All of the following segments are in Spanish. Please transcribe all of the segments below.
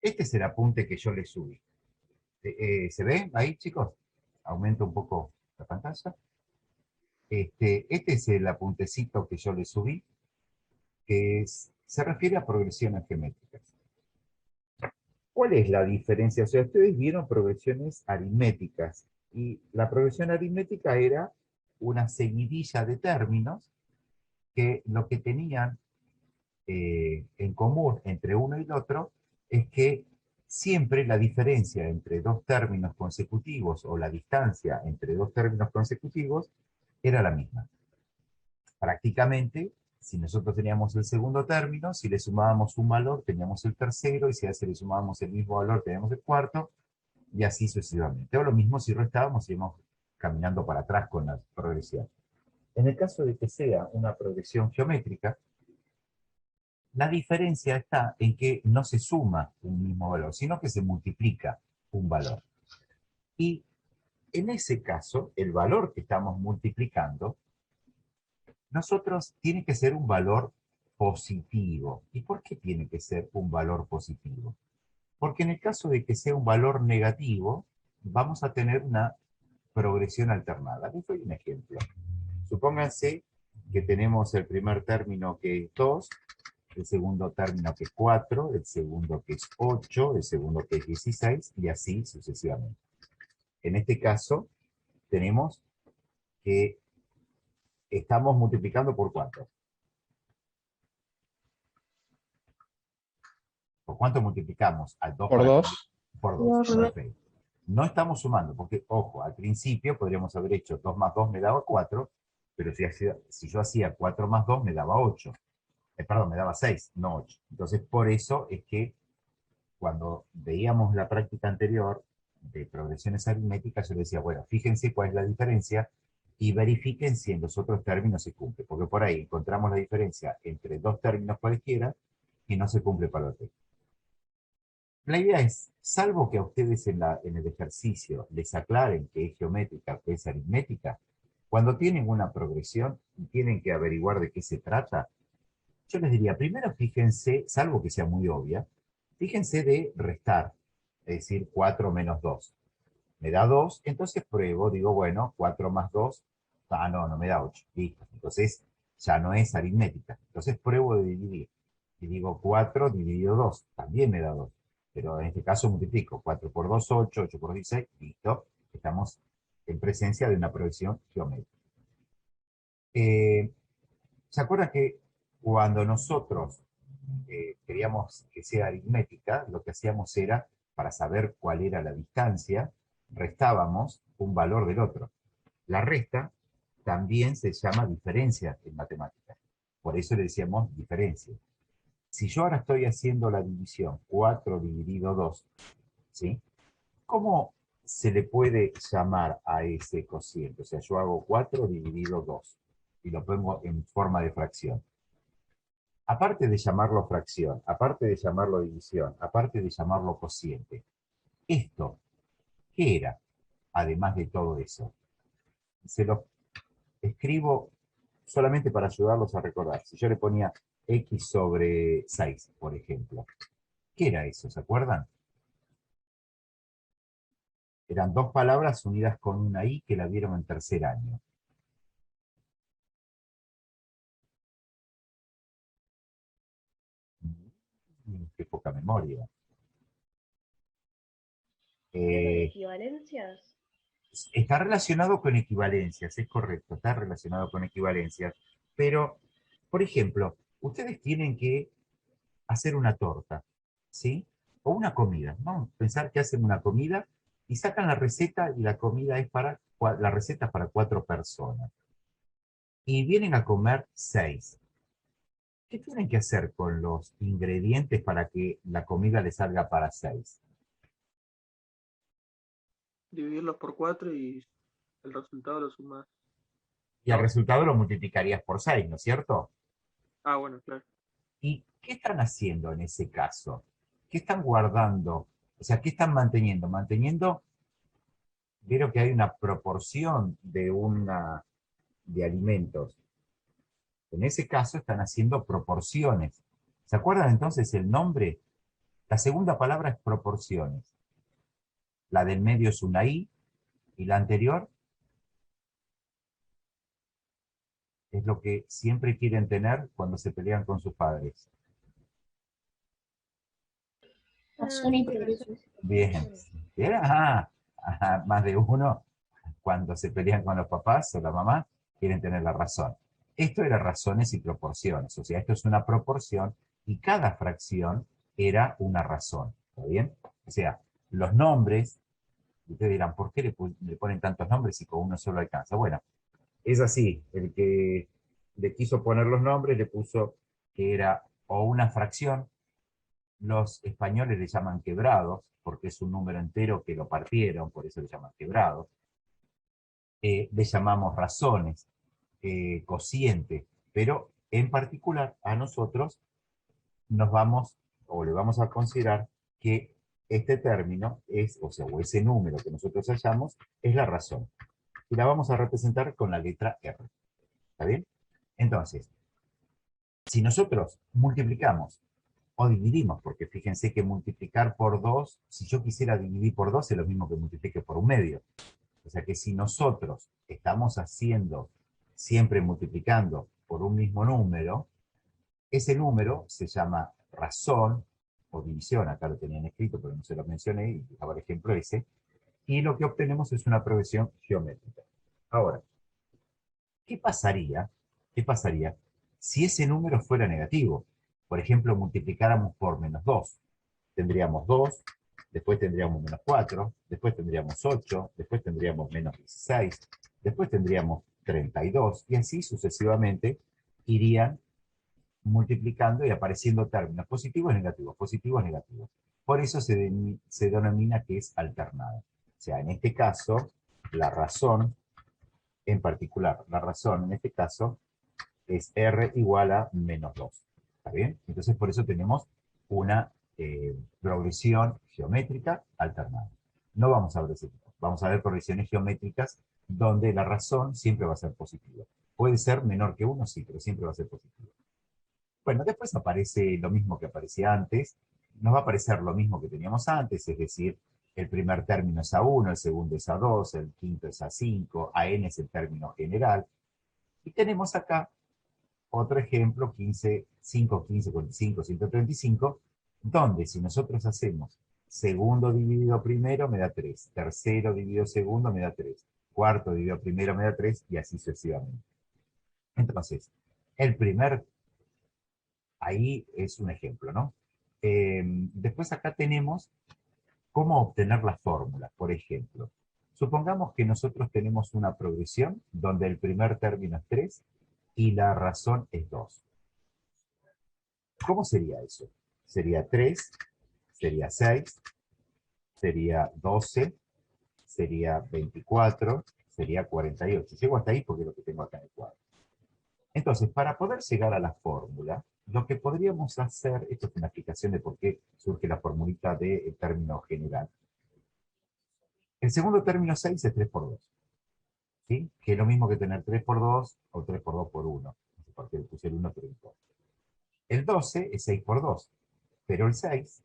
Este es el apunte que yo le subí. ¿Se ve ahí, chicos? Aumento un poco la pantalla. Este es el apuntecito que yo le subí, se refiere a progresiones geométricas. ¿Cuál es la diferencia? O sea, ustedes vieron progresiones aritméticas, y la progresión aritmética era una seguidilla de términos que lo que tenían en común entre uno y el otro es que siempre la diferencia entre dos términos consecutivos o la distancia entre dos términos consecutivos era la misma. Prácticamente, si nosotros teníamos el segundo término, si le sumábamos un valor, teníamos el tercero, y si a ese le sumábamos el mismo valor, teníamos el cuarto, y así sucesivamente. O lo mismo si restábamos, íbamos caminando para atrás con la progresión. En el caso de que sea una progresión geométrica, la diferencia está en que no se suma un mismo valor, sino que se multiplica un valor. Y en ese caso, el valor que estamos multiplicando, nosotros tiene que ser un valor positivo. ¿Y por qué tiene que ser un valor positivo? Porque en el caso de que sea un valor negativo, vamos a tener una progresión alternada. Les doy un ejemplo. Supónganse que tenemos el primer término que es 2, el segundo término que es 4, el segundo que es 8, el segundo que es 16, y así sucesivamente. En este caso, tenemos que estamos multiplicando por ¿cuánto? ¿Por cuánto multiplicamos al 2 Por para que... 2. Por 2, perfecto. No estamos sumando, porque, ojo, al principio podríamos haber hecho 2 más 2 me daba 4, pero si yo hacía 4 más 2 me daba 8. Perdón, me daba 6, no 8. Entonces, por eso es que cuando veíamos la práctica anterior de progresiones aritméticas, yo decía, bueno, fíjense cuál es la diferencia y verifiquen si en los otros términos se cumple, porque por ahí encontramos la diferencia entre dos términos cualesquiera y no se cumple para otro. La idea es, salvo que a ustedes en el ejercicio les aclaren que es geométrica o que es aritmética, cuando tienen una progresión y tienen que averiguar de qué se trata, yo les diría, primero fíjense, salvo que sea muy obvia, fíjense de restar, es decir, 4 menos 2. Me da 2, entonces pruebo, digo, bueno, 4 más 2, no me da 8. Listo. Entonces ya no es aritmética. Entonces pruebo de dividir. Y digo 4 dividido 2, también me da 2. Pero en este caso multiplico 4 por 2, 8, 8 por 16, listo. Estamos en presencia de una progresión geométrica. ¿Se acuerda que cuando nosotros queríamos que sea aritmética, lo que hacíamos era, para saber cuál era la distancia, restábamos un valor del otro? La resta también se llama diferencia en matemáticas. Por eso le decíamos diferencia. Si yo ahora estoy haciendo la división 4 dividido 2, ¿sí? ¿Cómo se le puede llamar a ese cociente? O sea, yo hago 4 dividido 2 y lo pongo en forma de fracción. Aparte de llamarlo fracción, aparte de llamarlo división, aparte de llamarlo cociente, esto, ¿qué era? Además de todo eso. Se lo escribo solamente para ayudarlos a recordar. Si yo le ponía x sobre 6, por ejemplo, ¿qué era eso? ¿Se acuerdan? Eran dos palabras unidas con una i que la vieron en tercer año. Qué poca memoria. ¿Eran Eh, equivalencias? Está relacionado con equivalencias, es correcto, está relacionado con equivalencias. Pero, por ejemplo, ustedes tienen que hacer una torta, ¿sí? O una comida. Vamos a pensar que hacen una comida y sacan la receta, y la comida es para, la receta es para 4 personas. Y vienen a comer 6. ¿Qué tienen que hacer con los ingredientes para que la comida les salga para 6? Dividirlos por 4 y el resultado lo sumas. Y el ¿No? resultado lo multiplicarías por 6, ¿no es cierto? Ah, bueno, claro. ¿Y qué están haciendo en ese caso? ¿Qué están guardando? O sea, ¿qué están manteniendo? Manteniendo, vieron que hay una proporción de alimentos. En ese caso están haciendo proporciones. ¿Se acuerdan entonces el nombre? La segunda palabra es proporciones. La del medio es una I, y la anterior es lo que siempre quieren tener cuando se pelean con sus padres. Razón y progreso. Bien. Bien, ajá, ajá, más de uno, cuando se pelean con los papás o la mamá, quieren tener la razón. Esto era razones y proporciones, o sea, esto es una proporción y cada fracción era una razón, ¿está bien? O sea, los nombres, ustedes dirán, ¿por qué le ponen tantos nombres y con uno solo alcanza? Bueno, es así, el que le quiso poner los nombres le puso que era o una fracción, los españoles le llaman quebrados, porque es un número entero que lo partieron, por eso le llaman quebrados. Le llamamos razones, cociente, pero en particular a nosotros nos vamos, o le vamos a considerar que este término es, o sea, o ese número que nosotros hallamos, es la razón. Y la vamos a representar con la letra R. ¿Está bien? Entonces, si nosotros multiplicamos o dividimos, porque fíjense que multiplicar por 2, si yo quisiera dividir por 2, es lo mismo que multiplique por un medio. O sea que si nosotros estamos haciendo, siempre multiplicando por un mismo número, ese número se llama razón o división, acá lo tenían escrito, pero no se lo mencioné, y por ejemplo ese, y lo que obtenemos es una progresión geométrica. Ahora, ¿qué pasaría? ¿Qué pasaría si ese número fuera negativo? Por ejemplo, multiplicáramos por menos 2. Tendríamos 2, después tendríamos menos 4, después tendríamos 8, después tendríamos menos 16, después tendríamos 32, y así sucesivamente irían multiplicando y apareciendo términos positivos y negativos, positivos y negativos. Por eso se denomina que es alternada. O sea, en este caso, la razón, en particular, la razón en este caso es R igual a menos 2. ¿Está bien? Entonces, por eso tenemos una progresión geométrica alternada. No vamos a ver ese tipo. Vamos a ver progresiones geométricas donde la razón siempre va a ser positiva. Puede ser menor que 1, sí, pero siempre va a ser positiva. Bueno, después aparece lo mismo que aparecía antes. Nos va a aparecer lo mismo que teníamos antes, es decir, el primer término es A1, el segundo es A2, el quinto es A5, AN es el término general. Y tenemos acá otro ejemplo, 15, 5, 15, 45, 135, donde si nosotros hacemos segundo dividido primero me da 3, tercero dividido segundo me da 3, cuarto dividido primero me da 3, y así sucesivamente. Entonces, el primer, ahí es un ejemplo, ¿no? Después acá tenemos cómo obtener las fórmulas. Por ejemplo, supongamos que nosotros tenemos una progresión donde el primer término es 3 y la razón es 2. ¿Cómo sería eso? Sería 3, sería 6, sería 12, sería 24, sería 48. Llego hasta ahí porque es lo que tengo acá en el cuadro. Entonces, para poder llegar a la fórmula, lo que podríamos hacer, esto es una explicación de por qué surge la formulita del término general. El segundo término 6 es 3 por 2, ¿sí? Que es lo mismo que tener 3 por 2 o 3 por 2 por 1. No sé por qué le puse el 1, pero no importa. El 12 es 6 por 2, pero el 6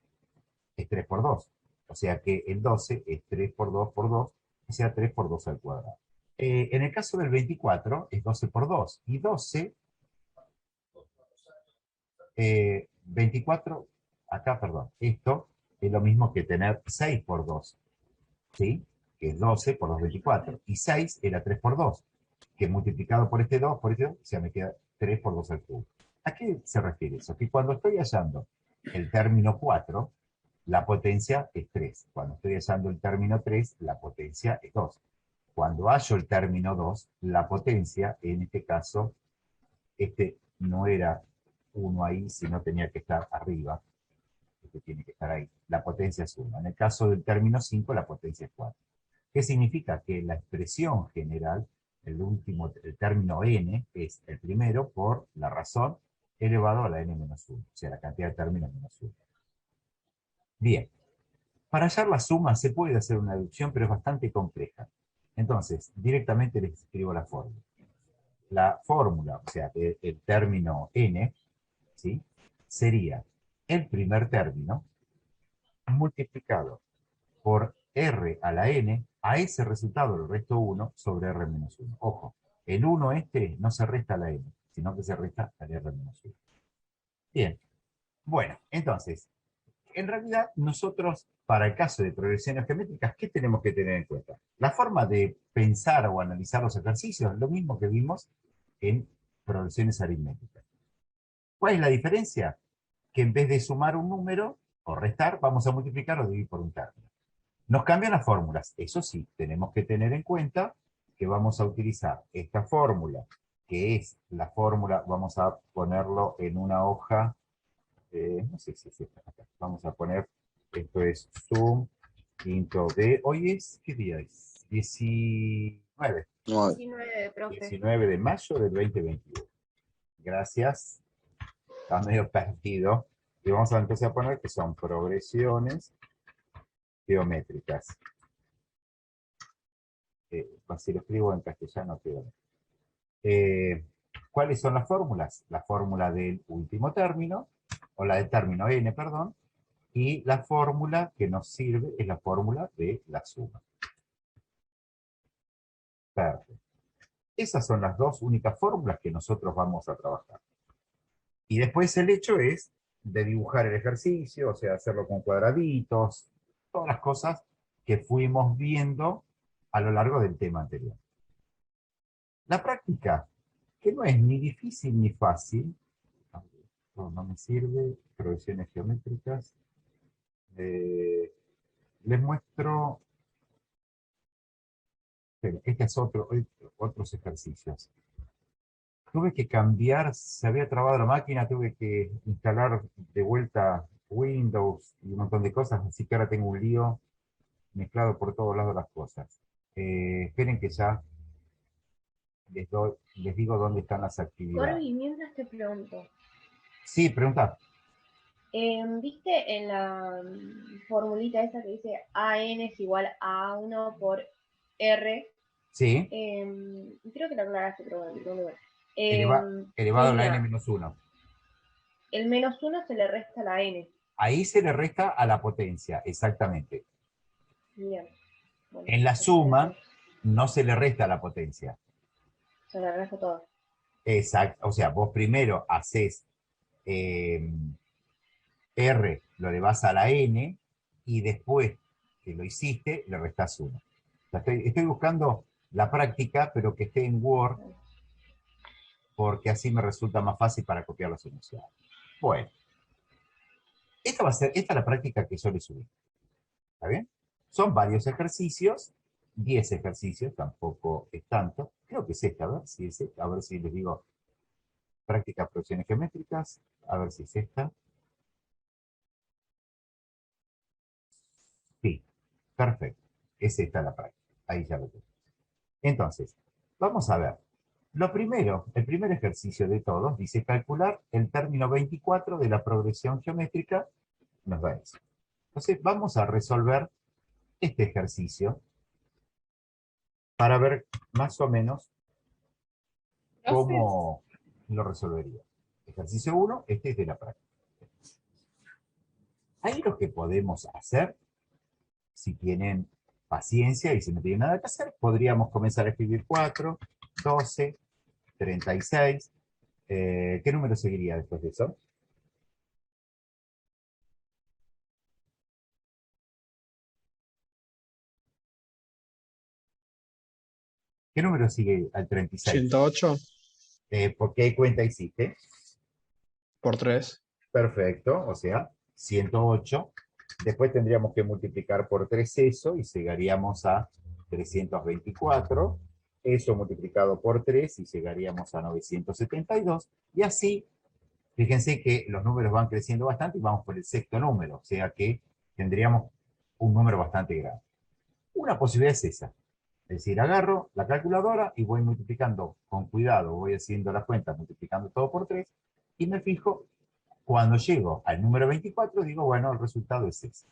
es 3 por 2. O sea que el 12 es 3 por 2, o sea 3 por 2 al cuadrado. En el caso del 24 es 12 por 2. Y 12, 24, acá, perdón, esto es lo mismo que tener 6 por 2, ¿sí? Que es 12 por 2, 24. Y 6 era 3 por 2, que multiplicado por este 2, o sea, me queda 3 por 2 al cubo. ¿A qué se refiere eso? Que cuando estoy hallando el término 4, la potencia es 3. Cuando estoy hallando el término 3, la potencia es 2. Cuando hallo el término 2, la potencia, en este caso, este no era 1 ahí, sino tenía que estar arriba. Este tiene que estar ahí. La potencia es 1. En el caso del término 5, la potencia es 4. ¿Qué significa? Que la expresión general, el término n, es el primero por la razón elevado a la n menos 1. O sea, la cantidad de términos menos 1. Bien. Para hallar la suma se puede hacer una deducción, pero es bastante compleja. Entonces, directamente les escribo la fórmula. La fórmula, o sea, el término n, ¿sí? Sería el primer término multiplicado por R a la N, a ese resultado le resto 1 sobre R menos 1. Ojo, el 1 este no se resta a la N, sino que se resta al R menos 1. Bien, bueno, entonces, en realidad nosotros, para el caso de progresiones geométricas, ¿qué tenemos que tener en cuenta? La forma de pensar o analizar los ejercicios es lo mismo que vimos en progresiones aritméticas. ¿Cuál es la diferencia? Que en vez de sumar un número o restar, vamos a multiplicar o dividir por un término. Nos cambian las fórmulas. Eso sí, tenemos que tener en cuenta que vamos a utilizar esta fórmula, que es la fórmula, vamos a ponerlo en una hoja, no sé si es esta, acá. Vamos a poner, esto es sum into de, hoy es, ¿qué día es? 19. 19, profe. 19 de mayo del 2021. Gracias. Está medio perdido. Y vamos a empezar a poner que son progresiones geométricas. Si lo escribo en castellano, queda. ¿Cuáles son las fórmulas? La fórmula del último término, o la del término n, perdón, y la fórmula que nos sirve es la fórmula de la suma. Perfecto. Esas son las dos únicas fórmulas que nosotros vamos a trabajar. Y después el hecho es de dibujar el ejercicio, o sea, hacerlo con cuadraditos, todas las cosas que fuimos viendo a lo largo del tema anterior. La práctica, que no es ni difícil ni fácil, no me sirve, progresiones geométricas, les muestro, este es otros ejercicios. Tuve que cambiar, se había trabado la máquina, tuve que instalar de vuelta Windows y un montón de cosas, así que ahora tengo un lío mezclado por todos lados las cosas. Esperen que ya les digo dónde están las actividades. Corby, mientras te pregunto. Sí, pregunta. ¿Viste en la formulita esa que dice AN es igual a A1 por R? Sí. Creo que lo aclaraste, pero bueno. Elevado a la n-1. El menos 1 se le resta a la n. Ahí se le resta a la potencia, exactamente. Bien. Bueno, en la suma no se le resta a la potencia. Se le resta todo. Exacto. O sea, vos primero haces R, lo elevás a la n, y después que lo hiciste, le restás 1. O sea, estoy buscando la práctica, pero que esté en Word, porque así me resulta más fácil para copiar los enunciados. Bueno, esta es la práctica que yo le subí. ¿Está bien? Son varios ejercicios, 10 ejercicios, tampoco es tanto. Creo que es esta, a ver si es esta, a ver si les digo práctica progresiones geométricas, a ver si es esta. Sí, perfecto. Es esta la práctica. Ahí ya lo tengo. Entonces, vamos a ver. Lo primero, el primer ejercicio de todos, dice calcular el término 24 de la progresión geométrica, nos da eso. Entonces, vamos a resolver este ejercicio para ver más o menos cómo lo resolvería. Ejercicio 1, este es de la práctica. Ahí lo que podemos hacer, si tienen paciencia y si no tienen nada que hacer, podríamos comenzar a escribir 4, 12, 36. ¿Qué número seguiría después de eso? ¿Qué número sigue al 36? 108 ¿Por qué cuenta hiciste? por 3. Perfecto, o sea, 108. Después tendríamos que multiplicar por 3 eso y llegaríamos a 324. Eso multiplicado por 3 y llegaríamos a 972. Y así, fíjense que los números van creciendo bastante y vamos por el sexto número. O sea que tendríamos un número bastante grande. Una posibilidad es esa. Es decir, agarro la calculadora y voy multiplicando con cuidado, voy haciendo la cuenta, multiplicando todo por 3 y me fijo. Cuando llego al número 24, digo, bueno, el resultado es ese.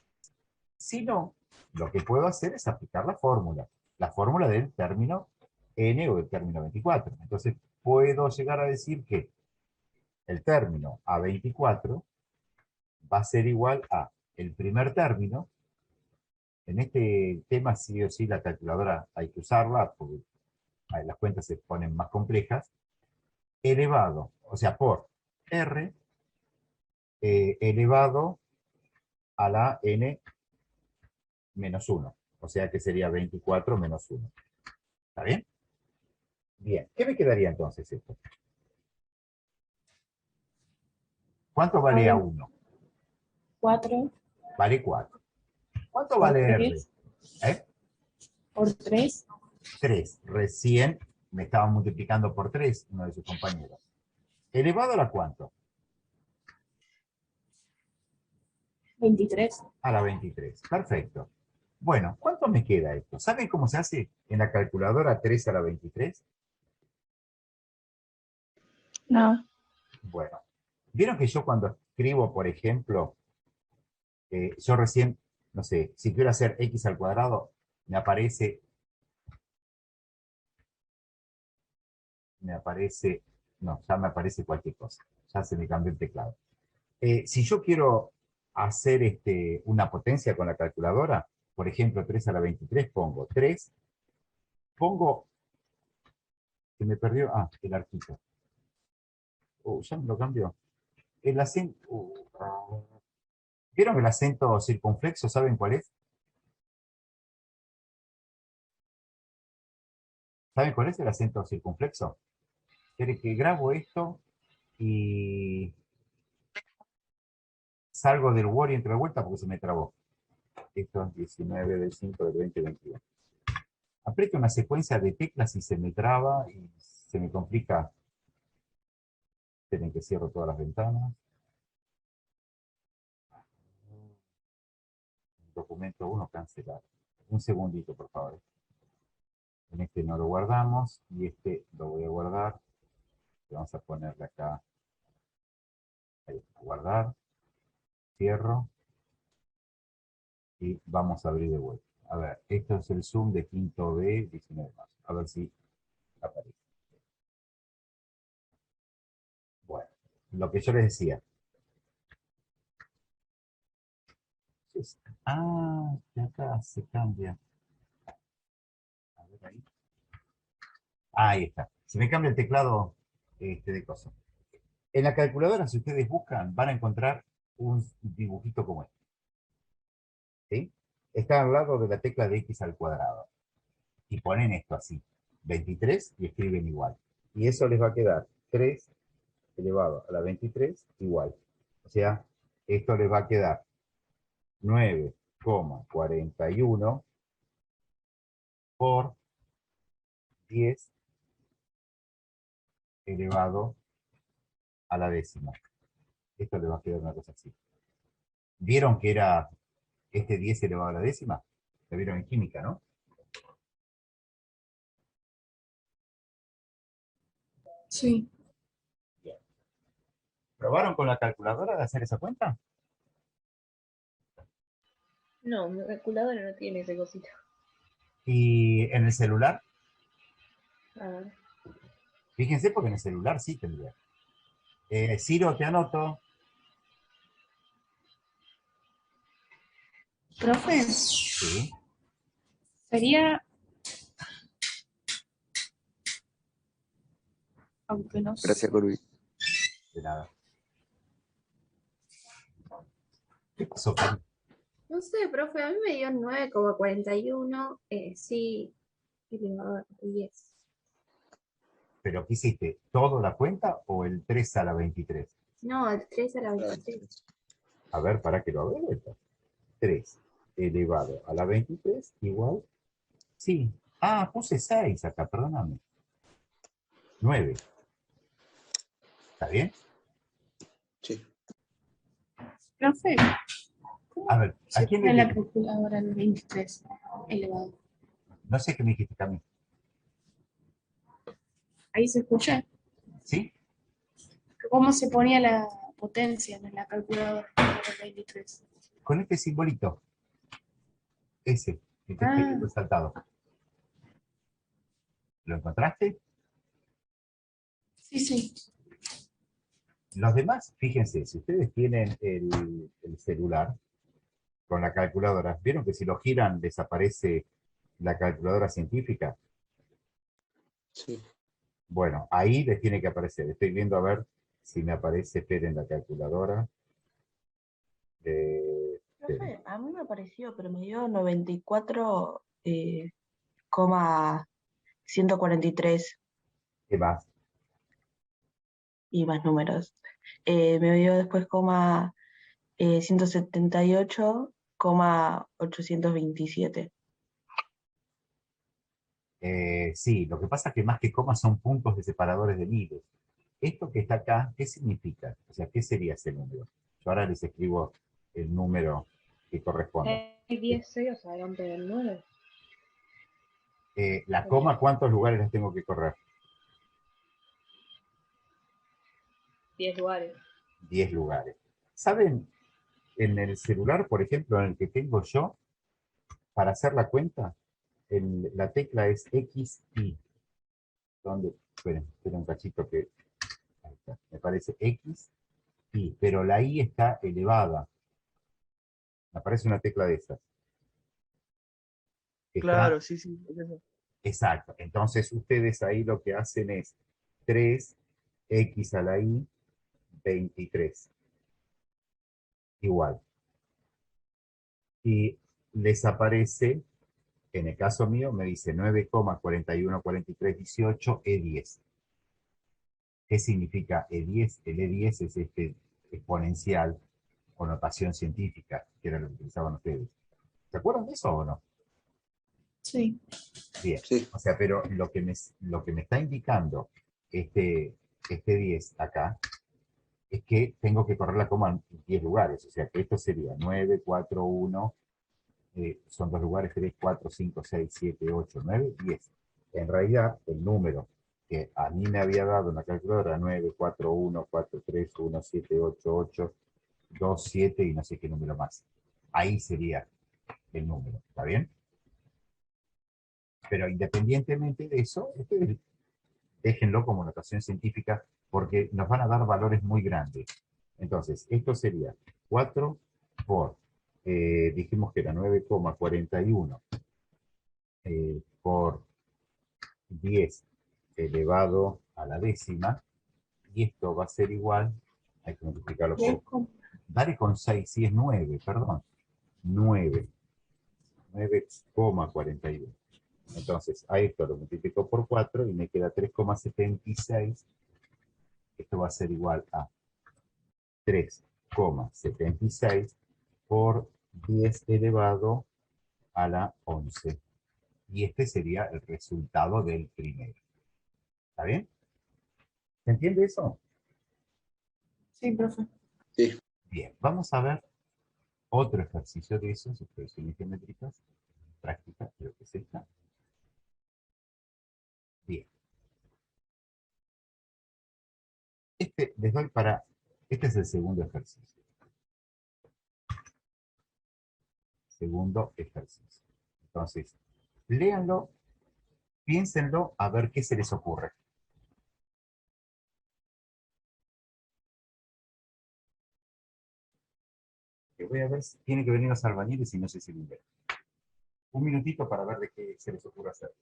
Si no, lo que puedo hacer es aplicar la fórmula del término n o del término 24. Entonces, puedo llegar a decir que el término a 24 va a ser igual a el primer término. En este tema sí o sí la calculadora hay que usarla, porque las cuentas se ponen más complejas, elevado, o sea, por R elevado a la n menos 1. O sea que sería 24 menos 1. ¿Está bien? Bien. ¿Qué me quedaría entonces esto? ¿Cuánto vale A1? 4 Vale 4. ¿Cuánto por vale R? 3 ¿Eh? por 3, 3. Recién me estaban multiplicando por 3 uno de sus compañeros. ¿Elevado a la cuánto? 23. A la 23. Perfecto. Bueno, ¿cuánto me queda esto? ¿Saben cómo se hace en la calculadora 3 a la 23? No. Bueno, vieron que yo cuando escribo, por ejemplo, yo recién, no sé, si quiero hacer x al cuadrado, me aparece, no, ya me aparece cualquier cosa. Ya se me cambió el teclado. Si yo quiero hacer una potencia con la calculadora, por ejemplo, 3 a la 23, pongo 3, pongo, se me perdió, el arquito. Ya me lo cambió. El acento, ¿vieron el acento circunflexo? ¿Saben cuál es? ¿Saben cuál es el acento circunflexo? Quiere que grabo esto y salgo del Word y entro de vuelta porque se me trabó. Esto es 19 del 5 del 2021. Aprieto una secuencia de teclas y se me traba y se me complica. Esperen que cierro todas las ventanas. Documento 1 cancelar. Un segundito, por favor. En este no lo guardamos y este lo voy a guardar. Vamos a ponerle acá. Ahí está, guardar. Cierro. Y vamos a abrir de vuelta. A ver, esto es el Zoom de quinto B, 19 de marzo. A ver si aparece. Bueno, lo que yo les decía. De acá se cambia. A ver ahí. Ahí está. Se me cambia el teclado de cosas. En la calculadora, si ustedes buscan, van a encontrar un dibujito como este. ¿Sí? Está al lado de la tecla de x al cuadrado. Y ponen esto así, 23, y escriben igual. Y eso les va a quedar 3 elevado a la 23 igual. O sea, esto les va a quedar 9,41 por 10 elevado a la décima. Esto les va a quedar una cosa así. ¿Vieron que era este 10 elevado a la décima? Lo vieron en química, ¿no? Sí. Bien. ¿Probaron con la calculadora de hacer esa cuenta? No, mi calculadora no tiene ese cosito. ¿Y en el celular? A ver. Fíjense porque en el celular sí tendría. Ciro, te anoto. Profe, Sí. sería, aunque no sé. Gracias, Corby. De nada. ¿Qué pasó, Cari? No sé, profe, a mí me dio 9,41, sí, elevado a 10. ¿Pero qué hiciste? ¿Todo la cuenta o el 3 a la 23? No, el 3 a la 23. A ver, para que lo haga de vuelta. 3 elevado a la 23 igual. Sí. Puse 6 acá, perdóname. 9. ¿Está bien? Sí. Profe, A ver, ¿a se quién pone le la calculadora el 23 elevado? No sé qué me dijiste, Cami. Ahí se escucha. ¿Sí? ¿Cómo se ponía la potencia en la calculadora el 23? Con este simbolito. Ese, el que está ahí resaltado. ¿Lo encontraste? Sí, sí. Los demás, fíjense, si ustedes tienen el celular, con la calculadora. ¿Vieron que si lo giran desaparece la calculadora científica? Sí. Bueno, ahí les tiene que aparecer. Estoy viendo a ver si me aparece, esperen, la calculadora. Profe, a mí me apareció, pero me dio 94, 143 ¿Qué más? y más números. Me dio después 178, 827. Sí, lo que pasa es que más que comas son puntos de separadores de miles. Esto que está acá, ¿qué significa? O sea, ¿qué sería ese número? Yo ahora les escribo el número que corresponde. Hay 10 ceros adelante del 9. La coma, ¿cuántos lugares las tengo que correr? 10 lugares. 10 lugares. ¿Saben? En el celular, por ejemplo, en el que tengo yo, para hacer la cuenta, la tecla es X, Y. ¿Dónde? Esperen un cachito que... Ahí está. Me parece X, Y. Pero la Y está elevada. Me aparece una tecla de esas. Está... Claro, sí, sí. Es eso. Exacto. Entonces ustedes ahí lo que hacen es 3x a la y 23. Igual. Y les aparece, en el caso mío, me dice 9,414318 E10. ¿Qué significa E10? El E10 es este exponencial o notación científica, que era lo que utilizaban ustedes. ¿Se acuerdan de eso o no? Sí. Bien. Sí. O sea, pero lo que me está indicando este 10 acá es que tengo que correr la coma en 10 lugares. O sea, que esto sería 9, 4, 1, son 2 lugares, 3, 4, 5, 6, 7, 8, 9, 10. En realidad, el número que a mí me había dado una calculadora, 9, 4, 1, 4, 3, 1, 7, 8, 8, 2, 7 y no sé qué número más. Ahí sería el número, ¿está bien? Pero independientemente de eso, ustedes déjenlo como notación científica porque nos van a dar valores muy grandes. Entonces, esto sería 4 por, dijimos que era 9,41 por 10 elevado a la décima, y esto va a ser igual, hay que multiplicarlo por, dale con 6, si es 9, perdón, 9,41. Entonces, a esto lo multiplico por 4 y me queda 3,76. Esto va a ser igual a 3,76 por 10 elevado a la 11. Y este sería el resultado del primero. ¿Está bien? ¿Se entiende eso? Sí, profe. Sí. Bien, vamos a ver otro ejercicio de esos, expresiones geométricas, práctica, creo que es esta. Bien. Les doy para, este es el segundo ejercicio. Segundo ejercicio. Entonces, léanlo, piénsenlo, a ver qué se les ocurre. Que voy a ver si tiene que venir los albañiles y no sé si lo ven. Un minutito para ver de qué se les ocurre hacer.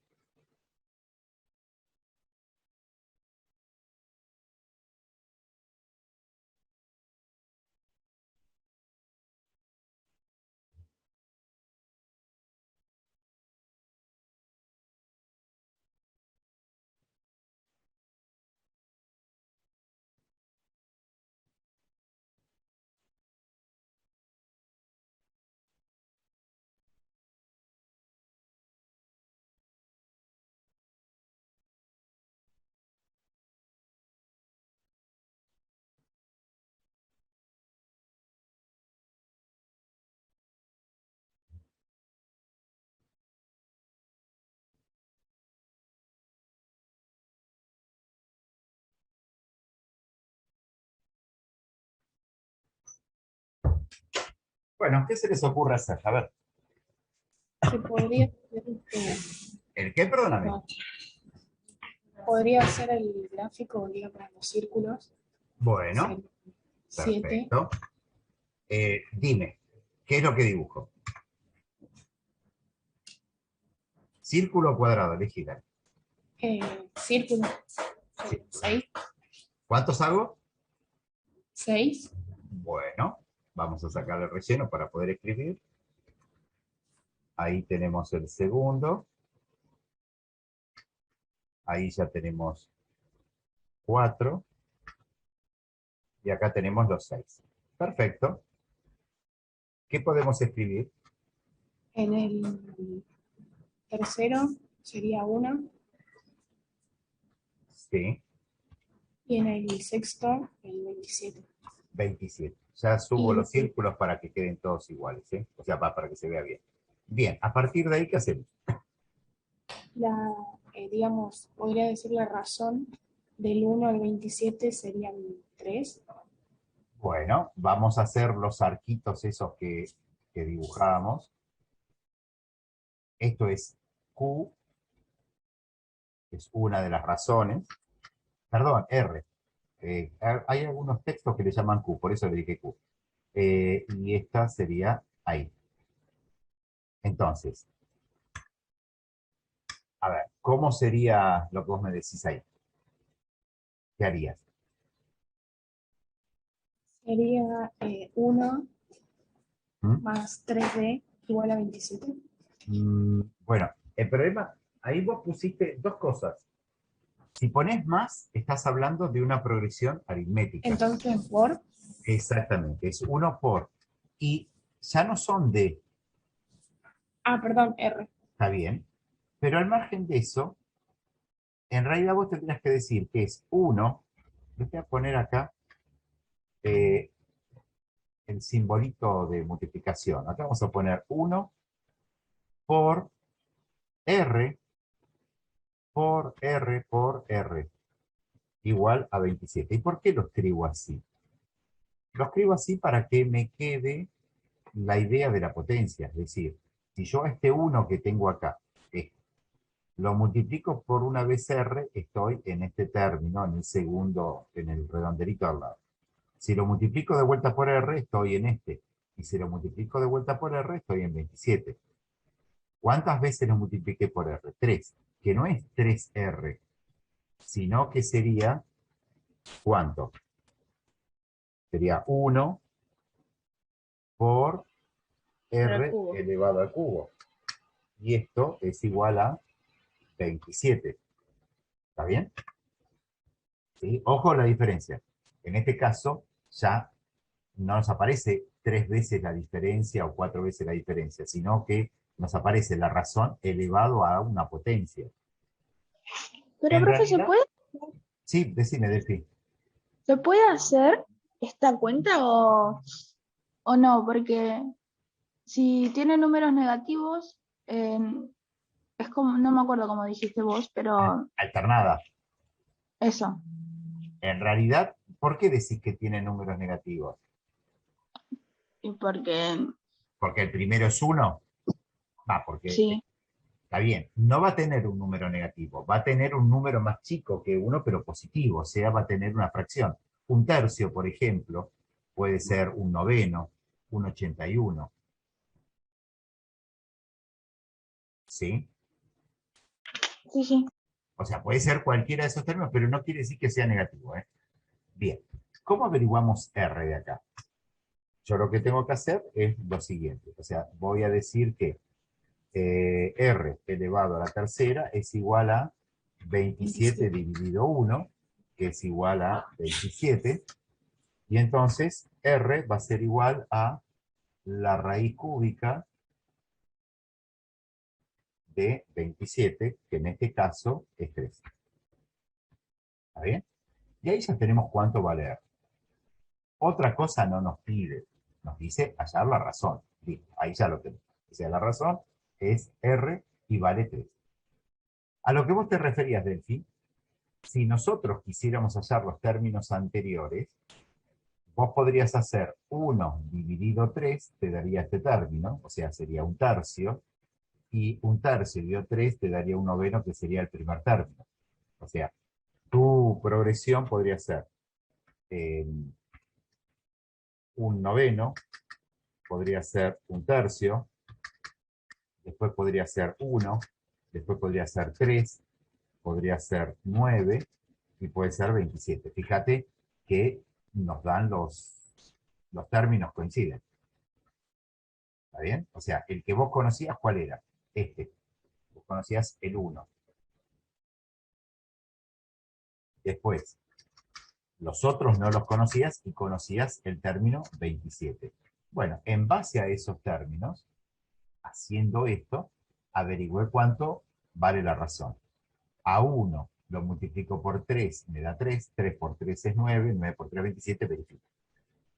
Bueno, ¿qué se les ocurre hacer? A ver. Se podría hacer, ¿El qué? Perdóname. no, podría hacer el gráfico, volver para los círculos. Bueno, 7. perfecto. Dime, ¿Qué es lo que dibujo? ¿Círculo o cuadrado? Elegí. Círculo. Sí. 6. ¿Cuántos hago? 6. Bueno, vamos a sacar el relleno para poder escribir. Ahí tenemos el segundo. Ahí ya tenemos 4. Y acá tenemos los 6. Perfecto. ¿Qué podemos escribir? En el tercero sería 1. Sí, Y en el sexto, el 27. 27. Ya subo Y los círculos para que queden todos iguales, ¿sí? O sea, para que se vea bien. Bien, a partir de ahí, ¿qué hacemos? Digamos, podría decir la razón del 1 al 27 serían 3. Bueno, vamos a hacer los arquitos esos que dibujábamos. Esto es Q, es una de las razones. Perdón, R. Hay algunos textos que le llaman Q, por eso le dije Q. Y esta sería ahí. Entonces, a ver, ¿cómo sería lo que vos me decís ahí? ¿Qué harías? Sería 1 ¿Mm? más 3D igual a 27. Bueno, el problema, ahí vos pusiste dos cosas. Si pones más, estás hablando de una progresión aritmética. Entonces, por Exactamente, es 1 por. Y ya no son de, perdón, R. está bien, pero al margen de eso, en realidad vos tendrías que decir que es 1, voy a poner acá el simbolito de multiplicación. Acá vamos a poner 1 por R por R por R igual a 27. ¿Y por qué lo escribo así? Lo escribo así para que me quede la idea de la potencia. Es decir, si yo este 1 que tengo acá, lo multiplico por una vez R, estoy en este término, en el segundo, en el redondelito al lado. Si lo multiplico de vuelta por R, estoy en este. Y si lo multiplico de vuelta por R, estoy en 27. ¿Cuántas veces lo multipliqué por R? 3. Que no es 3R, sino que sería, ¿cuánto? Sería 1 por R elevado al cubo. Y esto es igual a 27. ¿Está bien? ¿Sí? Ojo la diferencia. En este caso, ya no nos aparece 3 veces la diferencia o 4 veces la diferencia, sino que nos aparece la razón elevado a una potencia. Pero, En profe, realidad, sí, decime, Delphi. ¿se puede hacer esta cuenta o no? Porque si tiene números negativos, es como, no me acuerdo cómo dijiste vos, pero Alternada. eso. En realidad, ¿por qué decís que tiene números negativos? Y porque ¿Porque el primero es 1? Porque sí, está bien, no va a tener un número negativo, va a tener un número más chico que 1, pero positivo, o sea, va a tener una fracción. Un tercio, por ejemplo, puede ser un noveno, un 81. ¿Sí? sí, sí. O sea, puede ser cualquiera de esos términos, pero no quiere decir que sea negativo, ¿eh? Bien, ¿cómo averiguamos R de acá? Yo lo que tengo que hacer es lo siguiente, o sea, voy a decir que R elevado a la tercera es igual a 27 dividido 1, que es igual a 27, y entonces R va a ser igual a la raíz cúbica de 27, que en este caso es 3. ¿Está bien? Y ahí ya tenemos cuánto vale R. Otra cosa no nos pide, nos dice hallar la razón. Listo, ahí ya lo tenemos. O sea, la razón es R y vale 3. A lo que vos te referías, Delphi, si nosotros quisiéramos hallar los términos anteriores, vos podrías hacer 1 dividido 3, te daría este término, o sea, sería un tercio, y un tercio dividido 3 te daría un noveno, que sería el primer término. O sea, tu progresión podría ser un noveno podría ser 1/3, después podría ser 1, después podría ser 3, podría ser 9 y puede ser 27. Fíjate que nos dan los términos coinciden. ¿Está bien? O sea, el que vos conocías, ¿cuál era? Este. Vos conocías el 1. Después, los otros no los conocías y conocías el término 27. Bueno, en base a esos términos, haciendo esto, averigüé cuánto vale la razón. A 1 lo multiplico por 3, me da 3, 3 por 3 es 9, 9 por 3 es 27, verifico.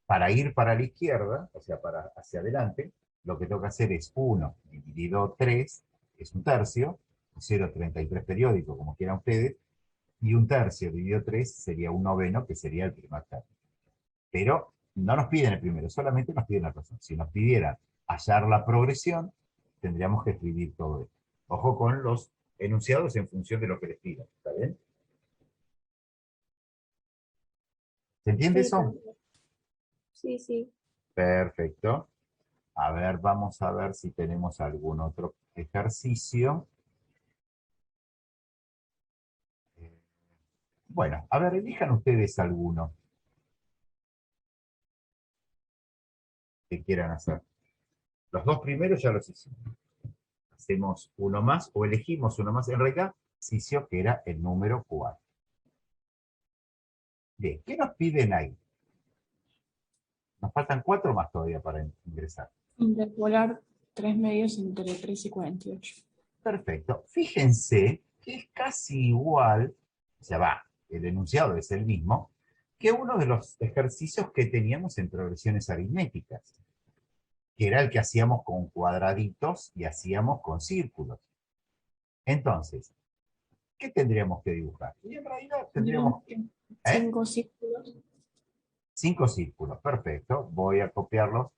Para ir para la izquierda, o sea, para hacia adelante, lo que tengo que hacer es 1 dividido 3, es 1/3, 0,33 periódico, como quieran ustedes, y 1/3 dividido 3 sería 1/9, que sería el primer término. Pero no nos piden el primero, solamente nos piden la razón. Si nos pidieran hallar la progresión, tendríamos que escribir todo esto. Ojo con los enunciados en función de lo que les pidan, ¿está bien? ¿Se entiende Sí, eso? también. Sí, sí. Perfecto. A ver, vamos a ver si tenemos algún otro ejercicio. Bueno, a ver, elijan ustedes alguno que quieran hacer. Los dos primeros ya los hicimos. Hacemos uno más o elegimos uno más. En realidad, ejercicio que era el número 4. Bien, ¿qué nos piden ahí? Nos faltan 4 más todavía para ingresar. Interpolar 3 medios entre 3 y 48. Perfecto. Fíjense que es casi igual, o sea, el enunciado es el mismo, que uno de los ejercicios que teníamos en progresiones aritméticas, que era el que hacíamos con cuadraditos y hacíamos con círculos. Entonces, ¿qué tendríamos que dibujar? Y en realidad tendríamos 5 círculos. 5 círculos, perfecto. Voy a copiarlos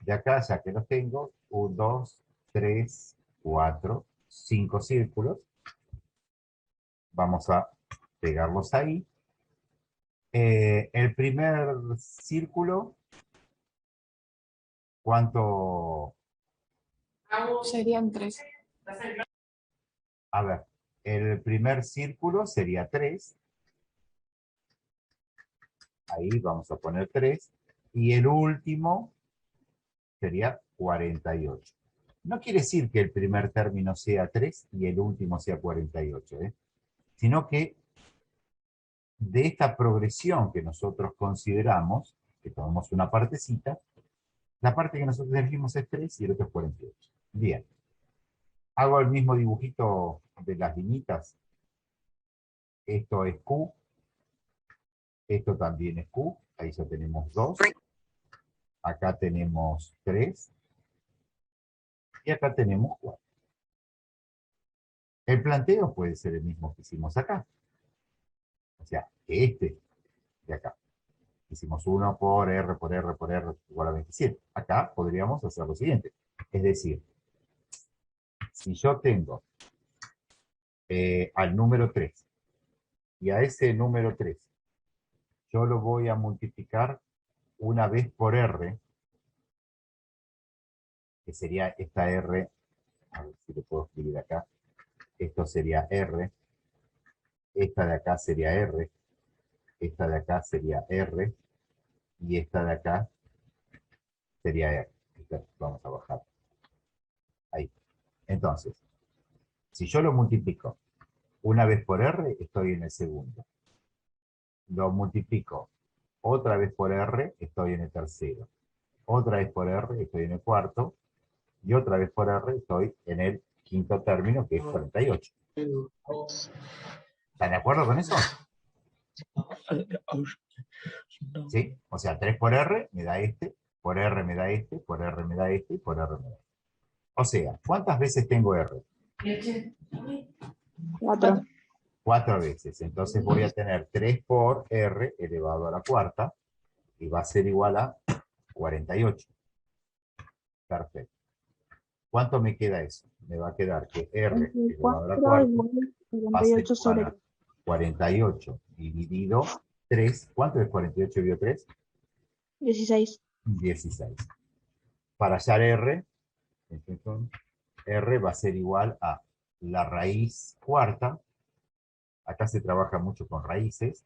de acá, ya que los tengo. 1, 2, 3, 4, 5 círculos. Vamos a pegarlos ahí. El primer círculo, ¿cuánto? Serían 3. A ver, el primer círculo sería 3. Ahí vamos a poner 3. Y el último sería 48. No quiere decir que el primer término sea 3 y el último sea 48, sino que de esta progresión que nosotros consideramos, que tomamos una partecita, la parte que nosotros elegimos es 3 y el otro es 48. Bien. Hago el mismo dibujito de las linitas. Esto es Q. Esto también es Q. Ahí ya tenemos 2. Acá tenemos 3. Y acá tenemos 4. El planteo puede ser el mismo que hicimos acá. O sea, que este de acá. Hicimos 1 por R por R por R igual a 27. Acá podríamos hacer lo siguiente. Es decir, si yo tengo al número 3 y a ese número 3 yo lo voy a multiplicar una vez por R, que sería esta R, a ver si lo puedo escribir acá, esto sería R, esta de acá sería R, esta de acá sería R, y esta de acá sería R. Vamos a bajar. Ahí. Entonces, si yo lo multiplico una vez por R, estoy en el segundo. Lo multiplico otra vez por R, estoy en el tercero. Otra vez por R, estoy en el cuarto. Y otra vez por R, estoy en el quinto término, que es 48. ¿Están de acuerdo con eso? ¿Sí? O sea, 3 por R me da este, por R me da este, por R me da este, y por R me da este. O sea, ¿cuántas veces tengo R? 4. 4 veces. Entonces voy a tener 3 por R elevado a la cuarta, y va a ser igual a 48. Perfecto. ¿Cuánto me queda eso? Me va a quedar que R elevado a la cuarta va a ser igual a 48 dividido 3. ¿Cuánto es 48 dividido 3? 16. 16. para hallar R, R va a ser igual a la raíz cuarta, acá se trabaja mucho con raíces,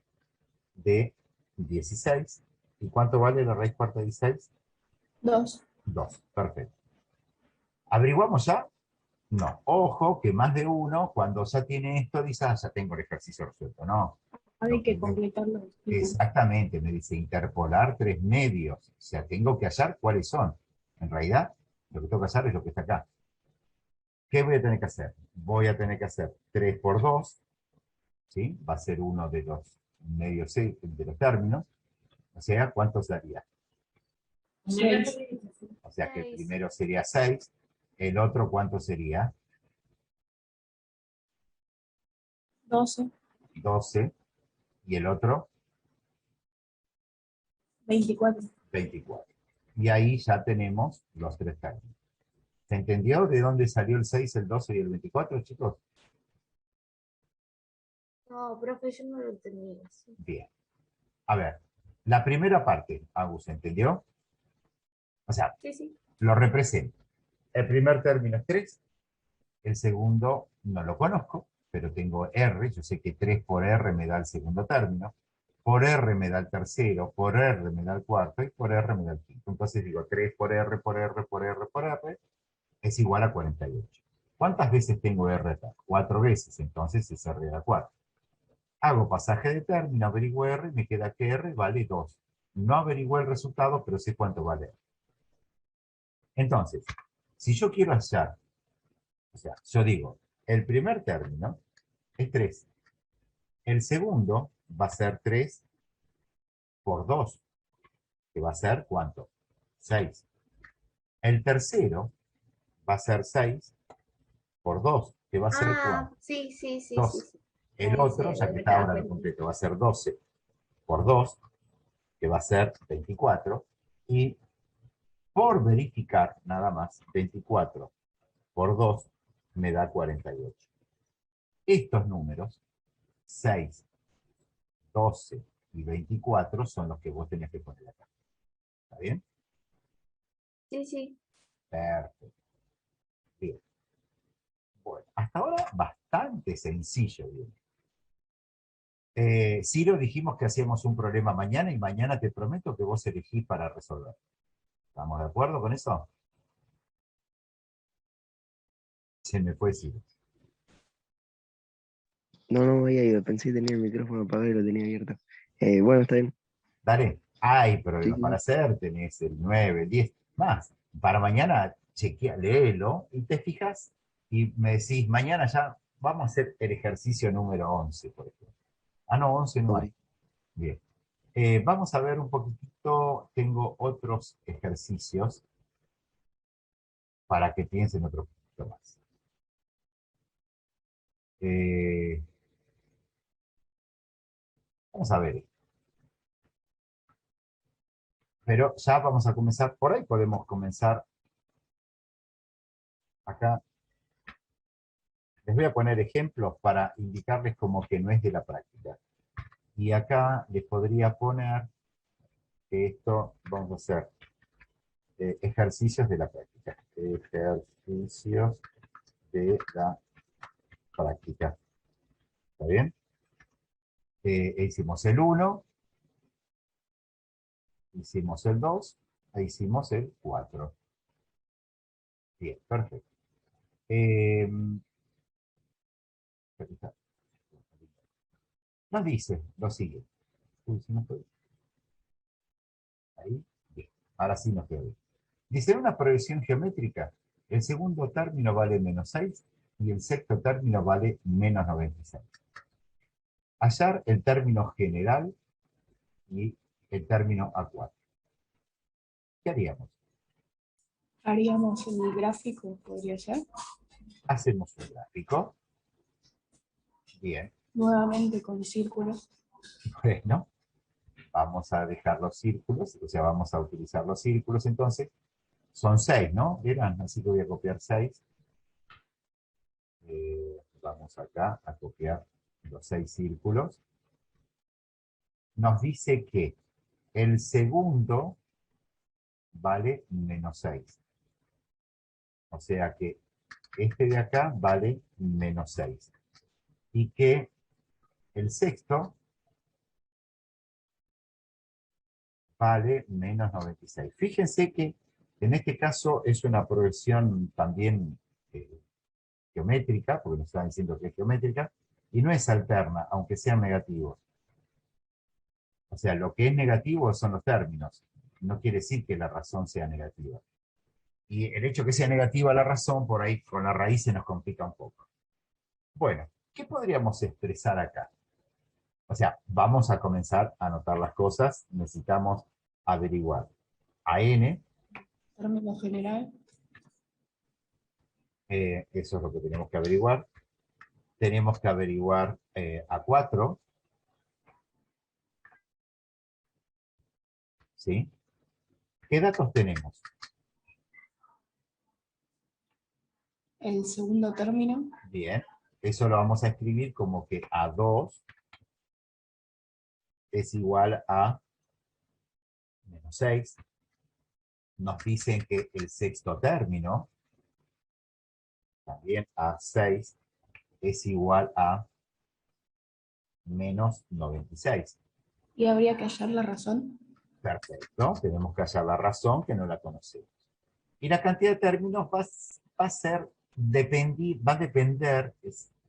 de 16. ¿Y cuánto vale la raíz cuarta de 16? 2. 2, perfecto. ¿Averiguamos ya? No. Ojo que más de uno, cuando ya tiene esto, dice, ah, ya tengo el ejercicio resuelto. No. Hay que completarlo. Exactamente, me dice interpolar 3 medios. O sea, tengo que hallar cuáles son. En realidad, lo que tengo que hacer es lo que está acá. ¿Qué voy a tener que hacer? Voy a tener que hacer 3 por 2, ¿sí? Va a ser uno de los medios de los términos. O sea, ¿cuántos daría? 6. O sea que el 6. primero sería 6, el otro ¿cuánto sería? 12. 12, y el otro 24. 24. Y ahí ya tenemos los 3 términos. ¿Se entendió de dónde salió el 6, el 12 y el 24, chicos? No, profe, yo no lo entendí así. Bien. A ver, la primera parte, Agus, ¿entendió? O sea, Sí, sí. lo represento. El primer término es 3, el segundo no lo conozco, pero tengo R, yo sé que 3 por R me da el segundo término, por R me da el tercero, por R me da el cuarto, y por R me da el quinto. Entonces digo 3 por R, por R, por R, por R, es igual a 48. ¿Cuántas veces tengo R acá? 4 veces, entonces es R a la 4. Hago pasaje de término, averiguo R, y me queda que R vale 2. No averiguo el resultado, pero sé cuánto vale R. Entonces, si yo quiero hallar, o sea, yo digo, el primer término es 3. El segundo va a ser 3 por 2, que va a ser ¿cuánto? 6. El tercero va a ser 6 por 2, que va a ser Ah, ¿cuánto? sí, sí, sí, sí, 12. sí. El Ahí otro, se ya que me está estaba ahora lo cuenta. completo, va a ser 12 por 2, que va a ser 24. Y por verificar, nada más, 24 por 2 me da 48. Estos números, 6, 12 y 24, son los que vos tenés que poner acá. ¿Está bien? Sí, sí. Perfecto. Bien. Bueno, hasta ahora bastante sencillo. Bien. Ciro, dijimos que hacíamos un problema mañana y mañana te prometo que vos elegís para resolver. ¿Estamos de acuerdo con eso? Se me fue Ciro. No, no había ido. Pensé que tenía el micrófono apagado y lo tenía abierto. Bueno, está bien. Dale. Hay Sí, problema sí, para hacer, tenés el 9, el 10. Más, para mañana chequea, léelo y te fijas y me decís, mañana ya vamos a hacer el ejercicio número 11, por ejemplo. Ah, no, 11 no ok. hay. Bien. Vamos a ver un poquitito, tengo otros ejercicios para que piensen otro poquito más. Vamos a ver. Pero ya vamos a comenzar, por ahí podemos comenzar acá. Les voy a poner ejemplos para indicarles como que no es de la práctica. Y acá les podría poner que esto, vamos a hacer ejercicios de la práctica. Ejercicios de la práctica. ¿Está bien? Hicimos el 1, hicimos el 2, e hicimos el 4. Bien, perfecto. Nos dice lo siguiente. Uy, si no estoy. Ahí, bien. Ahora sí nos queda bien. Dice, en una progresión geométrica, el segundo término vale menos 6 y el sexto término vale menos 96. Hallar el término general y el término A4. ¿Qué haríamos? Haríamos el gráfico, podría ser. Hacemos un gráfico. Bien. Nuevamente con círculos. Bueno, vamos a dejar los círculos, o sea, vamos a utilizar los círculos entonces. Son 6, ¿no? Verán, así que voy a copiar 6. Vamos acá a copiar los 6 círculos. Nos dice que el segundo vale menos 6. O sea que este de acá vale menos 6. Y que el sexto vale menos 96. Fíjense que en este caso es una progresión también geométrica, porque nos están diciendo que es geométrica, y no es alterna, aunque sean negativos. O sea, lo que es negativo son los términos. No quiere decir que la razón sea negativa. Y el hecho que sea negativa la razón, por ahí con la raíz se nos complica un poco. Bueno, ¿qué podríamos expresar acá? O sea, vamos a comenzar a anotar las cosas. Necesitamos averiguar a n. Término general. Eso es lo que tenemos que averiguar. Tenemos que averiguar a 4. ¿Sí? ¿Qué datos tenemos? El segundo término. Bien. Eso lo vamos a escribir como que A2 es igual a menos 6. Nos dicen que el sexto término, también A6, es igual a menos 96. Y habría que hallar la razón. Perfecto. Tenemos que hallar la razón que no la conocemos. Y la cantidad de términos va a depender,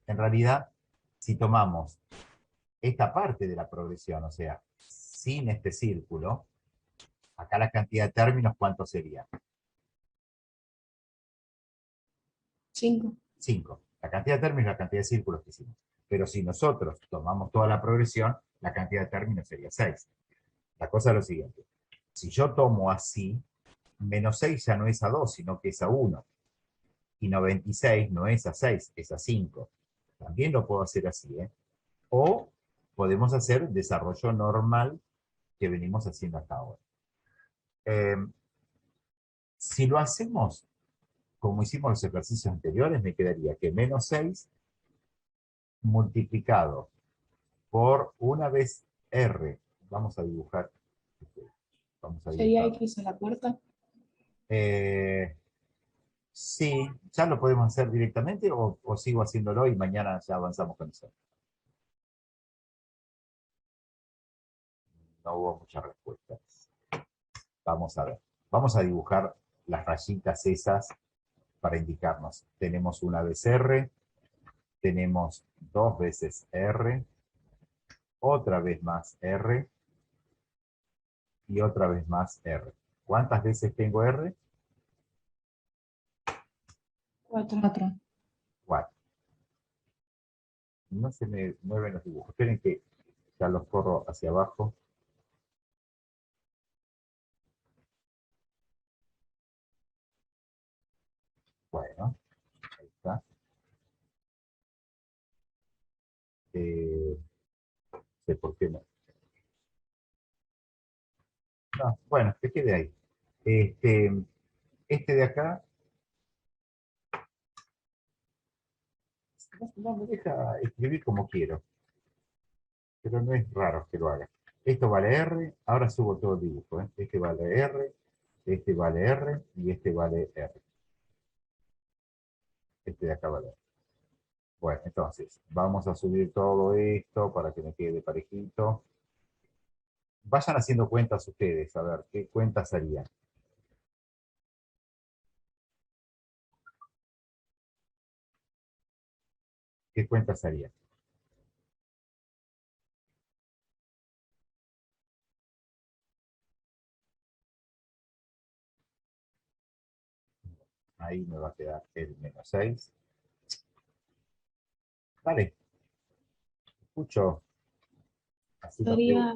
en realidad, si tomamos esta parte de la progresión, o sea, sin este círculo, acá la cantidad de términos, ¿cuánto sería? 5. 5. La cantidad de términos es la cantidad de círculos que hicimos. Pero si nosotros tomamos toda la progresión, la cantidad de términos sería 6. La cosa es lo siguiente. Si yo tomo así, menos 6 ya no es a 2, sino que es a 1. Y 96 no es a 6, es a 5. También lo puedo hacer así, ¿eh? O podemos hacer el desarrollo normal que venimos haciendo hasta ahora. Si lo hacemos como hicimos los ejercicios anteriores, me quedaría que menos 6 multiplicado por una vez R. Vamos a dibujar. ¿Sería x a la cuarta? Sí, ya lo podemos hacer directamente o sigo haciéndolo y mañana ya avanzamos con eso. No hubo muchas respuestas. Vamos a ver. Vamos a dibujar las rayitas esas para indicarnos. Tenemos una vez R, tenemos 2 veces R, otra vez más R y otra vez más R. ¿Cuántas veces tengo R? 4. 4. No se me mueven los dibujos. Esperen que ya los corro hacia abajo. Bueno, ahí está. Sé por qué no. No, bueno, que quede ahí. Este de acá no me deja escribir como quiero, pero no es raro que lo haga. Esto vale R, ahora subo todo el dibujo. Este vale R, este vale R y este vale R. Este de acá vale R. Bueno, entonces, vamos a subir todo esto para que me quede parejito. Vayan haciendo cuentas ustedes, a ver, ¿qué cuentas harían? ¿Qué cuentas harían? Ahí me va a quedar el menos 6. Vale. Escucho. Así lo Sería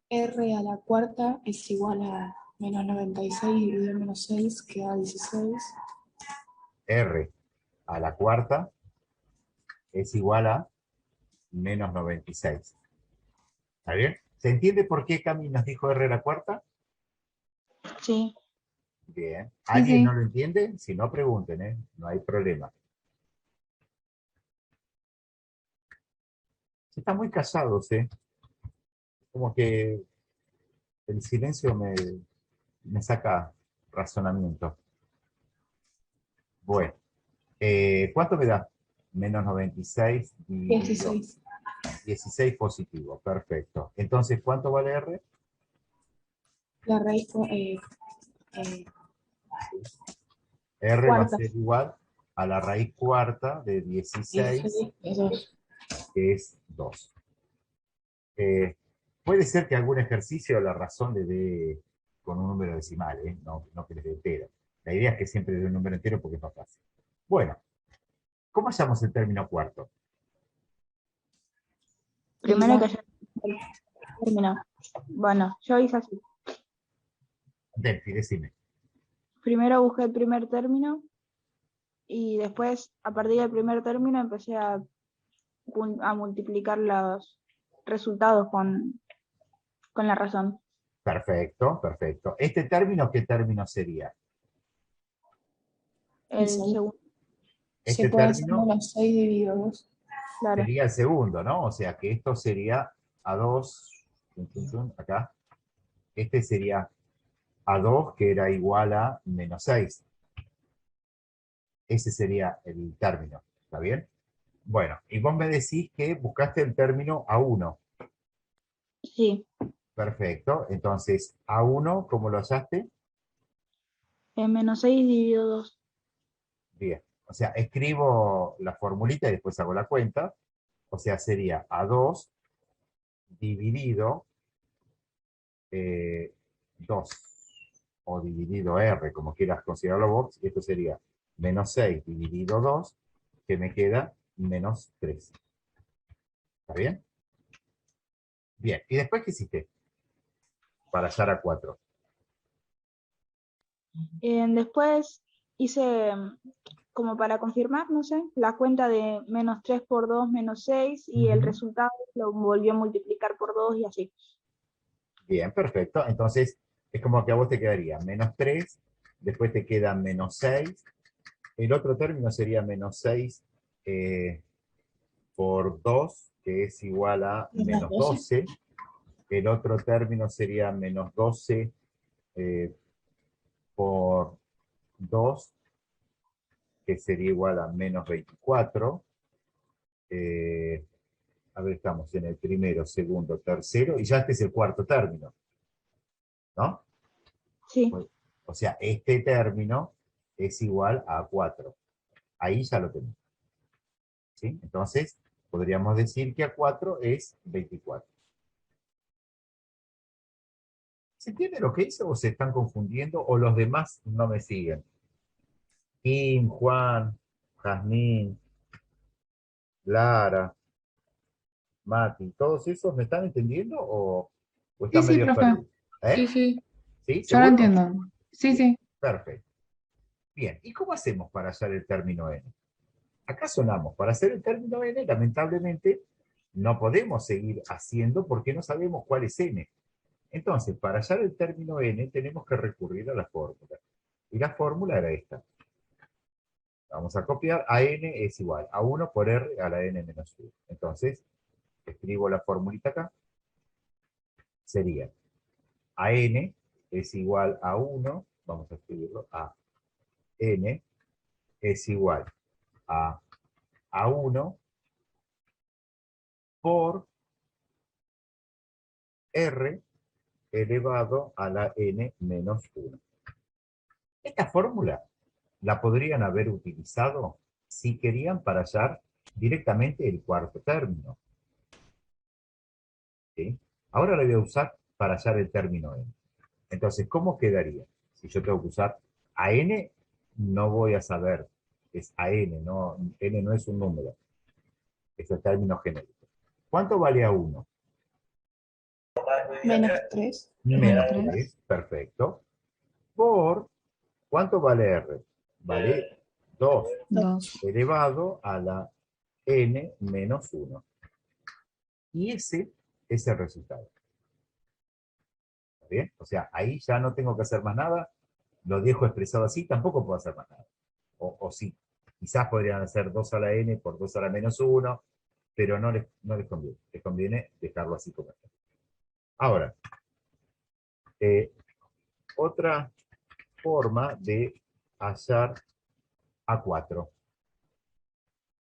r a la cuarta es igual a menos 96 dividido menos 6, que da 16. R a la cuarta es igual a menos 96. ¿Está bien? ¿Se entiende por qué Cami nos dijo R a la cuarta? Sí. Bien. Sí, ¿Alguien sí. no lo entiende? Si no, pregunten, ¿eh? No hay problema. Están muy callados, ¿eh? Como que el silencio me saca razonamiento. Bueno, ¿cuánto me da? Menos 96 dividido 16. 16 positivo, perfecto. Entonces, ¿cuánto vale R? La raíz R va a cuarta. ser igual a la raíz cuarta de 16, 16 es 2. que es 2. Puede ser que algún ejercicio la razón le dé con un número decimal, no que les dé entero. La idea es que siempre dé un número entero porque es más fácil. Bueno, ¿cómo hallamos el término cuarto? Primero hay va. que hallar el término. Bueno, yo hice así. Delphi, decime. Primero busqué el primer término y después, a partir del primer término, empecé a multiplicar los resultados con la razón. Perfecto, perfecto. ¿Este término qué término sería? El seis. segundo, Este Se puede hacer término menos 6 dividido 2. claro. sería el segundo, ¿no? O sea que esto sería A2, acá. Este sería A2, que era igual a menos 6. Ese sería el término, ¿está bien? Bueno, y vos me decís que buscaste el término A1. Sí, Perfecto. Entonces, A1, ¿cómo lo hallaste? menos 6 dividido 2. Bien. O sea, escribo la formulita y después hago la cuenta. O sea, sería A2 dividido 2. O dividido R, como quieras considerarlo vos. Esto sería menos 6 dividido 2, que me queda menos 3. ¿Está bien? Bien. ¿Y después qué hiciste? Para hallar a 4. Después hice, como para confirmar, no sé, la cuenta de menos 3 por 2, menos 6, y el resultado lo volvió a multiplicar por 2 y así. Bien, perfecto. Entonces, es como que a vos te quedaría menos 3, después te queda menos 6. El otro término sería menos 6 por 2, que es igual a menos 12. El otro término sería menos 12 por 2, que sería igual a menos 24. A ver, estamos en el primero, segundo, tercero, y ya este es el cuarto término, ¿no? Sí, O sea, este término es igual a 4. Ahí ya lo tenemos. ¿Sí? Entonces, podríamos decir que A4 es 24. ¿Se entiende lo que hice o se están confundiendo o los demás no me siguen? Kim, Juan, Jazmín, Lara, Mati, ¿todos esos me están entendiendo o Sí, están sí, medio profe. perdidos? Sí, sí. ¿Sí? Yo lo ¿Seguro? entiendo. Sí, Bien, sí. perfecto. Bien, ¿y cómo hacemos para hallar el término n? Acá sonamos. Para hacer el término n, lamentablemente, no podemos seguir haciendo porque no sabemos cuál es n. Entonces, para hallar el término n, tenemos que recurrir a la fórmula. Y la fórmula era esta. Vamos a copiar. A n es igual a 1 por r a la n menos 1. Entonces, escribo la formulita acá. Sería a n es igual a 1. Vamos a escribirlo. A n es igual a 1 por r elevado a la n menos 1. Esta fórmula la podrían haber utilizado si querían para hallar directamente el cuarto término. ¿Sí? Ahora la voy a usar para hallar el término n. Entonces, ¿cómo quedaría? Si yo tengo que usar a n, no voy a saber, es a n, no, n no es un número, es el término genérico. ¿Cuánto vale a 1? Menos 3. Menos Menos 3. 3, perfecto. Por, ¿cuánto vale r? Vale 2 2. elevado a la n menos 1. Y ese es el resultado. ¿Está bien? O sea, ahí ya no tengo que hacer más nada, lo dejo expresado así, tampoco puedo hacer más nada. O sí, quizás podrían hacer 2 a la n por 2 a la menos 1, pero no les conviene dejarlo así como está. Ahora, otra forma de hallar A4.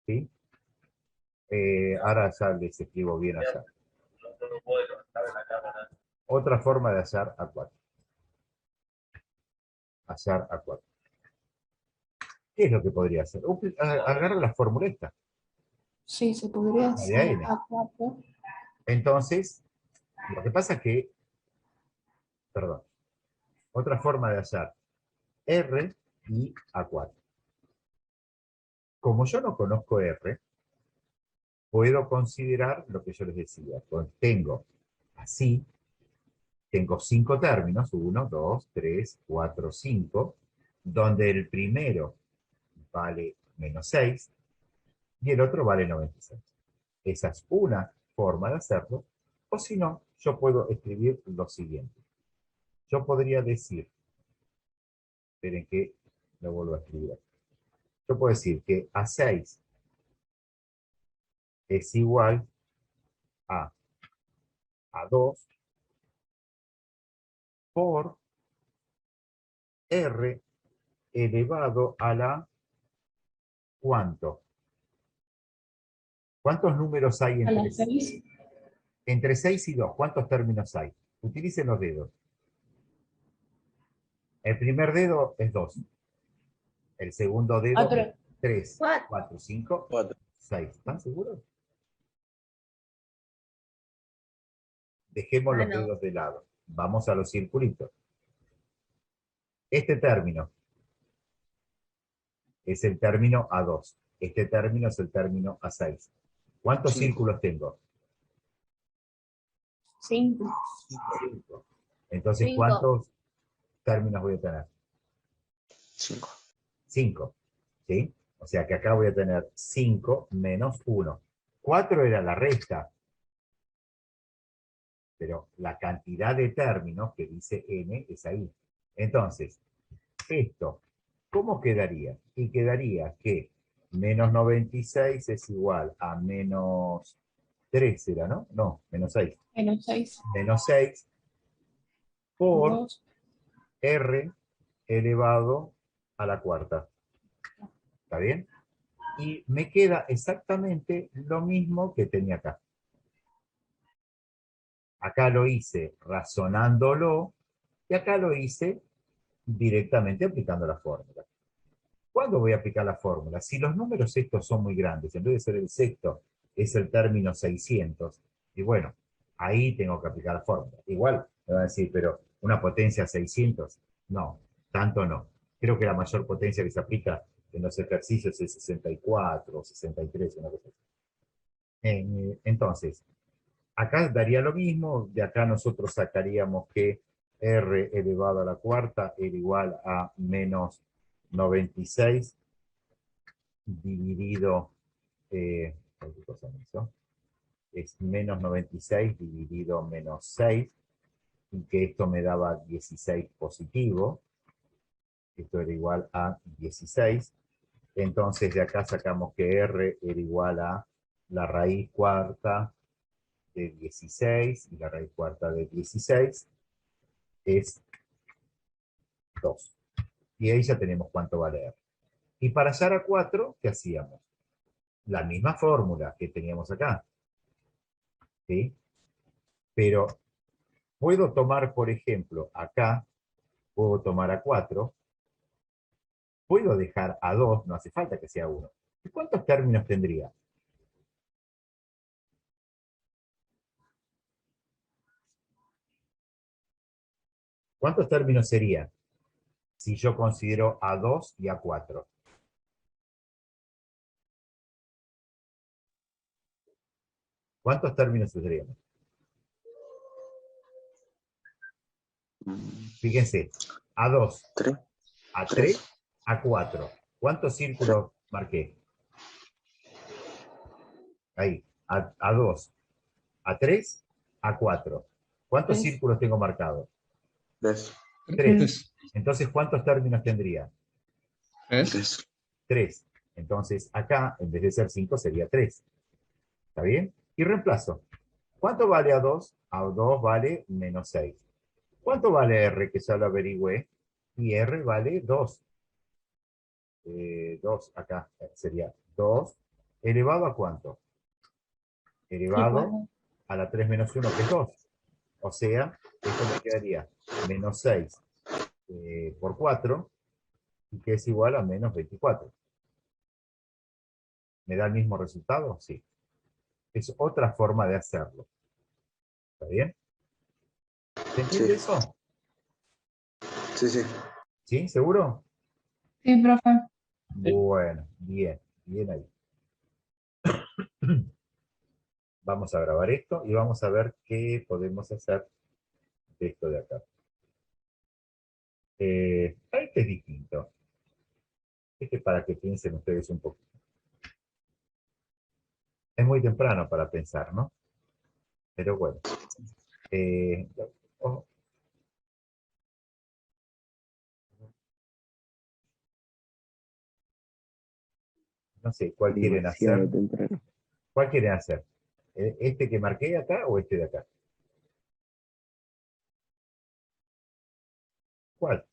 ¿Sí? Ahora ya les escribo bien allá. Otra forma de hallar A4. Hallar A4. ¿Qué es lo que podría hacer? Agarra la fórmula esta. Sí, se podría La de hacer AN. A4. Entonces, lo que pasa es que, perdón, otra forma de hallar R y A4. Como yo no conozco R, puedo considerar lo que yo les decía. Tengo así, tengo 5 términos, 1, 2, 3, 4, 5, donde el primero vale menos 6 y el otro vale 96. Esa es una forma de hacerlo, o si no, yo puedo escribir lo siguiente. Yo podría decir, esperen que lo vuelvo a escribir. Yo puedo decir que A6 es igual a A2 por R elevado a la ¿cuánto? ¿Cuántos números hay A las 6. entre 6 y 2? ¿Cuántos términos hay? Utilicen los dedos. El primer dedo es 2. El segundo dedo, 3, 4, 5, 6. ¿Están seguros? Dejemos los dedos de lado. Vamos a los circulitos. Este término es el término A2. Este término es el término A6. ¿Cuántos círculos tengo? 5. 5. Entonces, 5. ¿cuántos términos voy a tener? 5. 5. ¿Sí? O sea que acá voy a tener 5 menos 1. 4 era la resta. Pero la cantidad de términos que dice n es ahí. Entonces, esto, ¿cómo quedaría? Y quedaría que menos 96 es igual a menos 3, ¿era, no? No, menos 6. Menos 6. Menos 6 por 2. R elevado a la cuarta. ¿Está bien? Y me queda exactamente lo mismo que tenía acá. Acá lo hice razonándolo y acá lo hice directamente aplicando la fórmula. ¿Cuándo voy a aplicar la fórmula? Si los números estos son muy grandes, en vez de ser el sexto, es el término 600, y bueno, ahí tengo que aplicar la fórmula. Igual me van a decir, pero ¿una potencia 600? No, tanto no. Creo que la mayor potencia que se aplica en los ejercicios es 64 o 63, una cosa así. Entonces, acá daría lo mismo, de acá nosotros sacaríamos que R elevado a la cuarta era igual a menos 96 dividido, ¿qué cosa me hizo? Es menos 96 dividido menos 6, y que esto me daba 16 positivo. Esto era igual a 16. Entonces de acá sacamos que R era igual a la raíz cuarta de 16, y la raíz cuarta de 16 es 2. Y ahí ya tenemos cuánto vale R. Y para hallar a 4, ¿qué hacíamos? La misma fórmula que teníamos acá. ¿Sí? Pero puedo tomar, por ejemplo, acá, puedo tomar a 4, puedo dejar a 2, no hace falta que sea 1. ¿Y cuántos términos tendría? ¿Cuántos términos sería si yo considero a 2 y a 4? ¿Cuántos términos tendríamos? Fíjense, a 2, 3. a 3, a 4. ¿Cuántos círculos marqué? Ahí, a 2, a 3, a 4. ¿Cuántos 3. círculos tengo marcados? 3. 3. Entonces, ¿cuántos términos tendría? 3. 3. Entonces, acá, en vez de ser 5, sería 3. ¿Está bien? Y reemplazo. ¿Cuánto vale a 2? A 2 vale menos 6. ¿Cuánto vale R, que ya lo averigüé? y R vale 2. 2 acá sería 2 elevado a ¿cuánto? Elevado Igual. a la 3 menos 1, que es 2. O sea, esto me quedaría menos 6 por 4, y que es igual a menos 24. ¿Me da el mismo resultado? Sí. Es otra forma de hacerlo. ¿Está bien? ¿Se entiende Sí. eso? Sí, sí. ¿Sí? ¿Seguro? Sí, profe. Bueno, bien, bien ahí. Vamos a grabar esto y vamos a ver qué podemos hacer de esto de acá. Este es distinto. Este es para que piensen ustedes un poquito. Es muy temprano para pensar, ¿no? Pero bueno. Eh, oh, no sé, ¿cuál quieren Demasiado hacer? temprano. ¿Cuál quieren hacer? ¿Este que marqué acá o este de acá? ¿Cuál?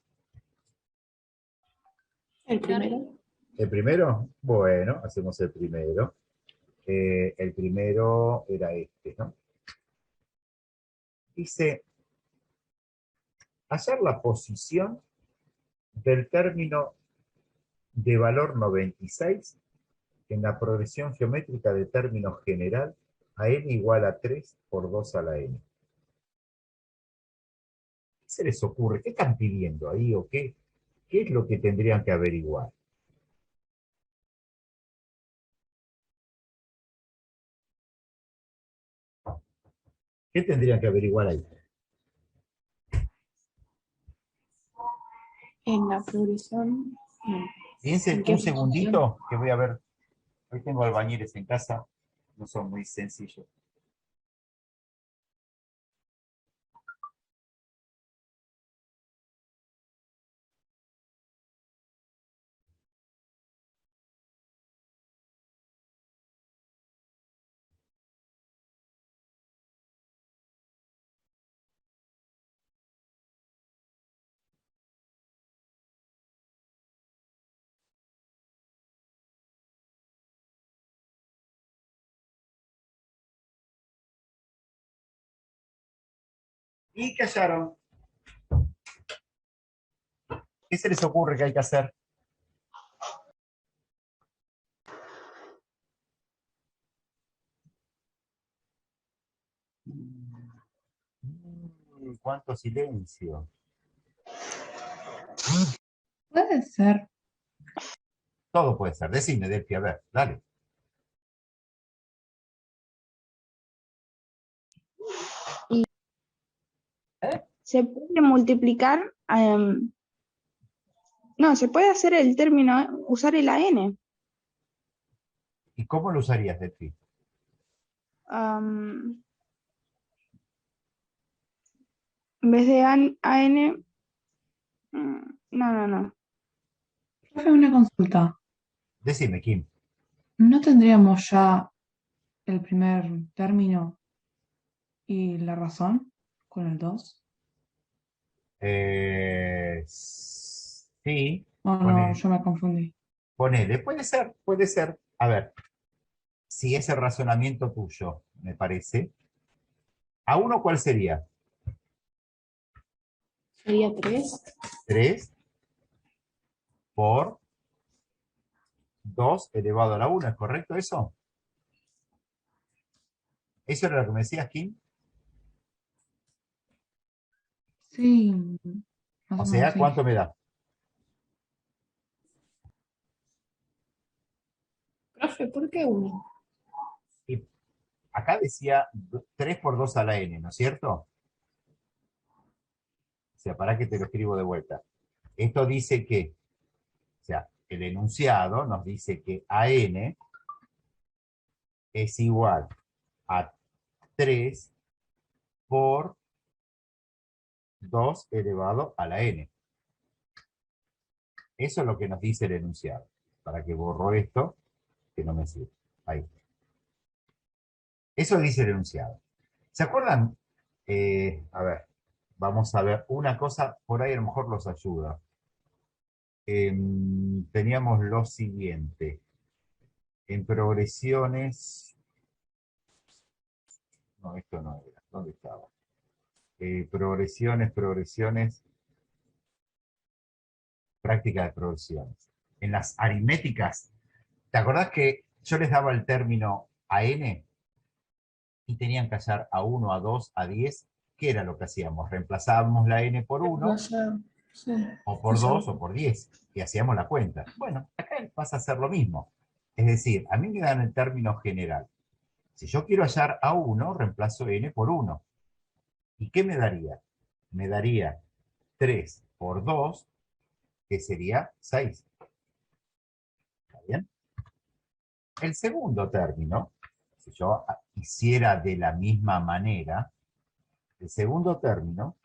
El primero. ¿El primero? Bueno, hacemos el primero. El primero era este, ¿no? Dice, hallar la posición del término de valor 96 en la progresión geométrica de término general a n igual a 3 por 2 a la n. ¿Qué se les ocurre? ¿Qué están pidiendo ahí o qué es lo que tendrían que averiguar? ¿Qué tendrían que averiguar ahí? En la progresión. No. Piensen ¿En qué un posición? segundito que voy a ver. Hoy tengo albañiles en casa, no son muy sencillos. ¿Y qué hallaron? ¿Qué se les ocurre que hay que hacer? ¡Cuánto silencio! Puede ser. Todo puede ser. Decime, Delphi, a ver, dale. Se puede multiplicar, no, se puede hacer el término, usar el AN. ¿Y cómo lo usarías, Delphi? En vez de AN, no. Profe, una consulta. Decime, Kim. ¿No tendríamos ya el primer término y la razón con el 2? Sí, Oh, no, yo me confundí. ponele. Puede ser, puede ser. A ver, si es el razonamiento tuyo, me parece. ¿A uno cuál sería? Sería 3. 3 por 2 elevado a la 1, ¿es correcto eso? ¿Eso era lo que me decías, Kim? Sí, más O o menos sea, sí. ¿cuánto me da? Profe, ¿por qué 1? Y acá decía 3 por 2 a la n, ¿no es cierto? O sea, para que te lo escribo de vuelta. Esto dice que, o sea, el enunciado nos dice que AN es igual a 3 por 2 elevado a la n. Eso es lo que nos dice el enunciado. Para que borro esto, que no me sirve. Ahí. Eso dice el enunciado. ¿Se acuerdan? A ver, vamos a ver una cosa, por ahí a lo mejor los ayuda. teníamos lo siguiente. En progresiones... No, esto no era. ¿Dónde estaba? Progresiones, práctica de progresiones. En las aritméticas, ¿te acordás que yo les daba el término a n y tenían que hallar a 1, a 2, a 10? ¿Qué era lo que hacíamos? Reemplazábamos la n por 1, Sí. o por 2, o por 10, y hacíamos la cuenta. Bueno, acá vas a hacer lo mismo. Es decir, a mí me dan el término general. Si yo quiero hallar a 1, reemplazo n por 1. ¿Y qué me daría? Me daría 3 por 2, que sería 6. ¿Está bien? El segundo término, si yo hiciera de la misma manera, el segundo término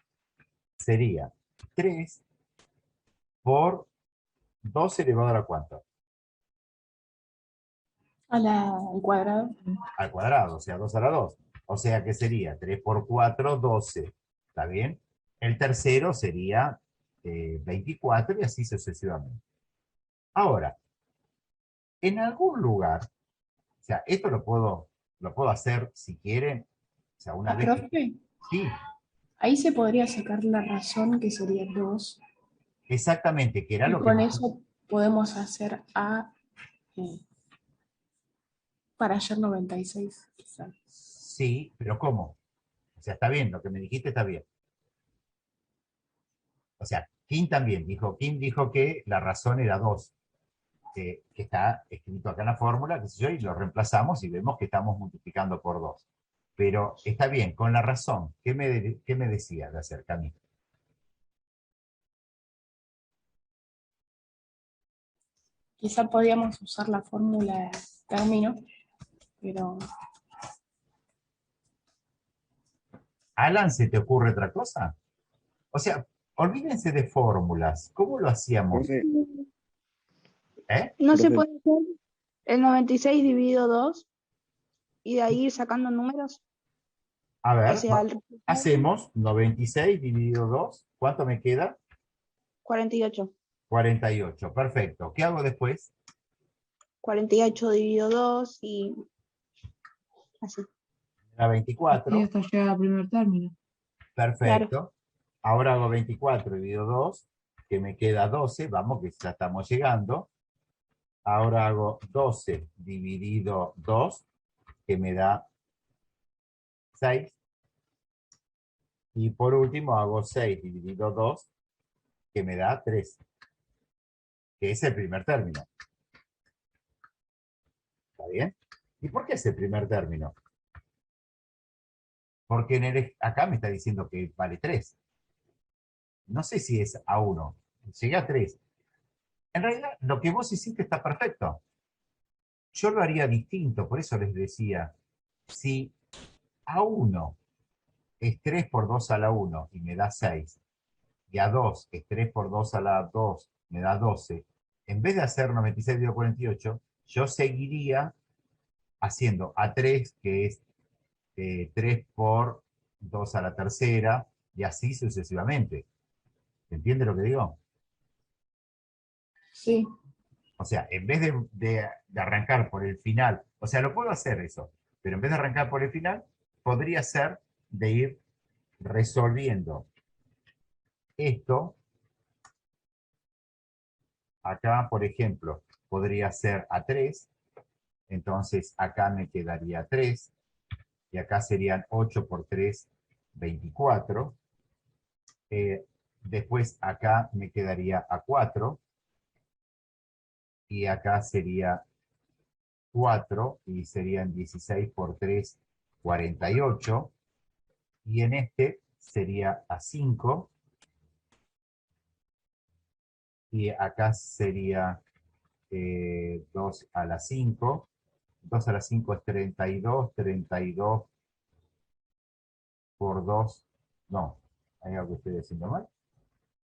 sería 3 por 2 elevado a la ¿cuánto? Al cuadrado. Al cuadrado, o sea, 2 a la 2. O sea que sería 3 por 4, 12. ¿Está bien? El tercero sería 24 y así sucesivamente. Ahora, en algún lugar, o sea, esto lo puedo hacer si quieren, o sea, una vez que... Profe, Sí, ahí se podría sacar la razón que sería 2. exactamente, que era Y lo que... con eso podemos hacer A para ayer 96. Quizá. Sí, pero ¿cómo? O sea, está bien, lo que me dijiste está bien. O sea, Kim también dijo, Kim dijo que la razón era 2, que está escrito acá en la fórmula, qué sé yo, y lo reemplazamos y vemos que estamos multiplicando por 2. Pero está bien, con la razón, qué me decía de hacer, Camila? Quizá podíamos usar la fórmula de término, pero Alan, ¿se te ocurre otra cosa? O sea, olvídense de fórmulas. ¿Cómo lo hacíamos? Profe, ¿Eh? No se profe, puede hacer el 96 dividido 2 y de ahí ir sacando números. A O ver, sea, el resultado hacemos 96 dividido 2. ¿Cuánto me queda? 48. 48. Perfecto. ¿Qué hago después? 48 dividido 2 y así. La y 24. hasta llegar al primer término. Claro. Perfecto. Ahora hago 24 dividido 2, que me queda 12. Vamos, que ya estamos llegando. Ahora hago 12 dividido 2, que me da 6. Y por último hago 6 dividido 2, que me da 3, que es el primer término. ¿Está bien? ¿Y por qué es el primer término? Porque acá me está diciendo que vale 3. No sé si es a 1. Llegué a 3. En realidad, lo que vos hiciste está perfecto. Yo lo haría distinto, por eso les decía, si a 1 es 3 por 2 a la 1 y me da 6, y a 2 es 3 por 2 a la 2 me da 12, en vez de hacer 96 dividido 48, yo seguiría haciendo a 3, que es 3 por 2 a la tercera, y así sucesivamente. ¿Se entiende lo que digo? Sí. O sea, en vez de arrancar por el final, o sea, lo puedo hacer eso, pero en vez de arrancar por el final, podría ser de ir resolviendo esto. Acá, por ejemplo, podría ser a 3, entonces acá me quedaría 3, y acá serían 8 por 3, 24. Después acá me quedaría a 4, y acá sería 4, y serían 16 por 3, 48. Y en este sería a 5, y acá sería 2 a la 5. 2 a la 5 es 32, 32 por 2, no, hay algo que estoy haciendo mal.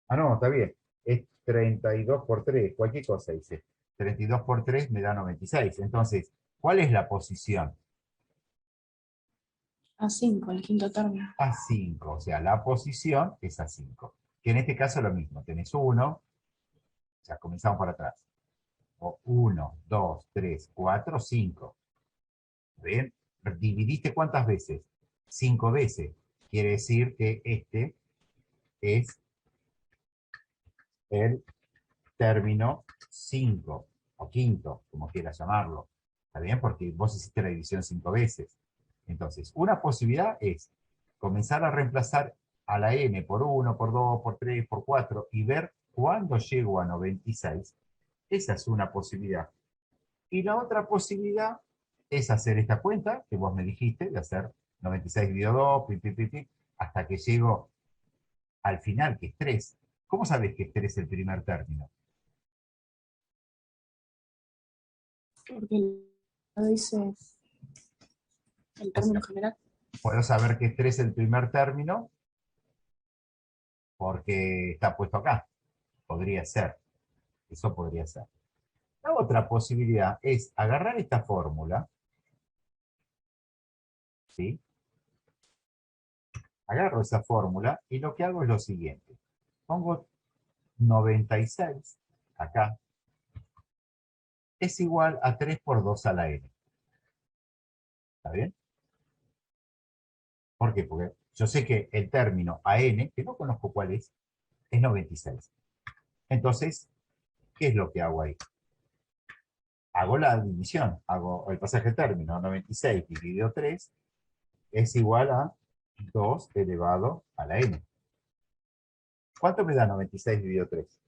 Ah, no, está bien, es 32 por 3, cualquier cosa dice. 32 por 3 me da 96. Entonces, ¿cuál es la posición? A 5, el quinto término. A 5, o sea, la posición es a 5. Que en este caso es lo mismo, tenés 1, O sea, comenzamos por atrás. O 1, 2, 3, 4, 5. ¿Bien? ¿Dividiste cuántas veces? 5 veces. Quiere decir que este es el término 5 o quinto, como quieras llamarlo. ¿Está bien? Porque vos hiciste la división 5 veces. Entonces, una posibilidad es comenzar a reemplazar a la n por 1, por 2, por 3, por 4 y ver cuándo llego a 96. Esa es una posibilidad. Y la otra posibilidad es hacer esta cuenta que vos me dijiste, de hacer 96 dividido 2, hasta que llego al final, que es 3. ¿Cómo sabes que 3 es el primer término? Porque lo dice el término general. Puedo saber que 3 es el primer término porque está puesto acá. Podría ser. Eso podría ser. La otra posibilidad es agarrar esta fórmula, ¿sí? Agarro esa fórmula y lo que hago es lo siguiente. Pongo 96 acá. Es igual a 3 por 2 a la n. ¿Está bien? ¿Por qué? Porque yo sé que el término AN, que no conozco cuál es 96. Entonces, ¿qué es lo que hago ahí? Hago la división, hago el pasaje de término, 96 dividido 3 es igual a 2 elevado a la n. ¿Cuánto me da 96 dividido 3?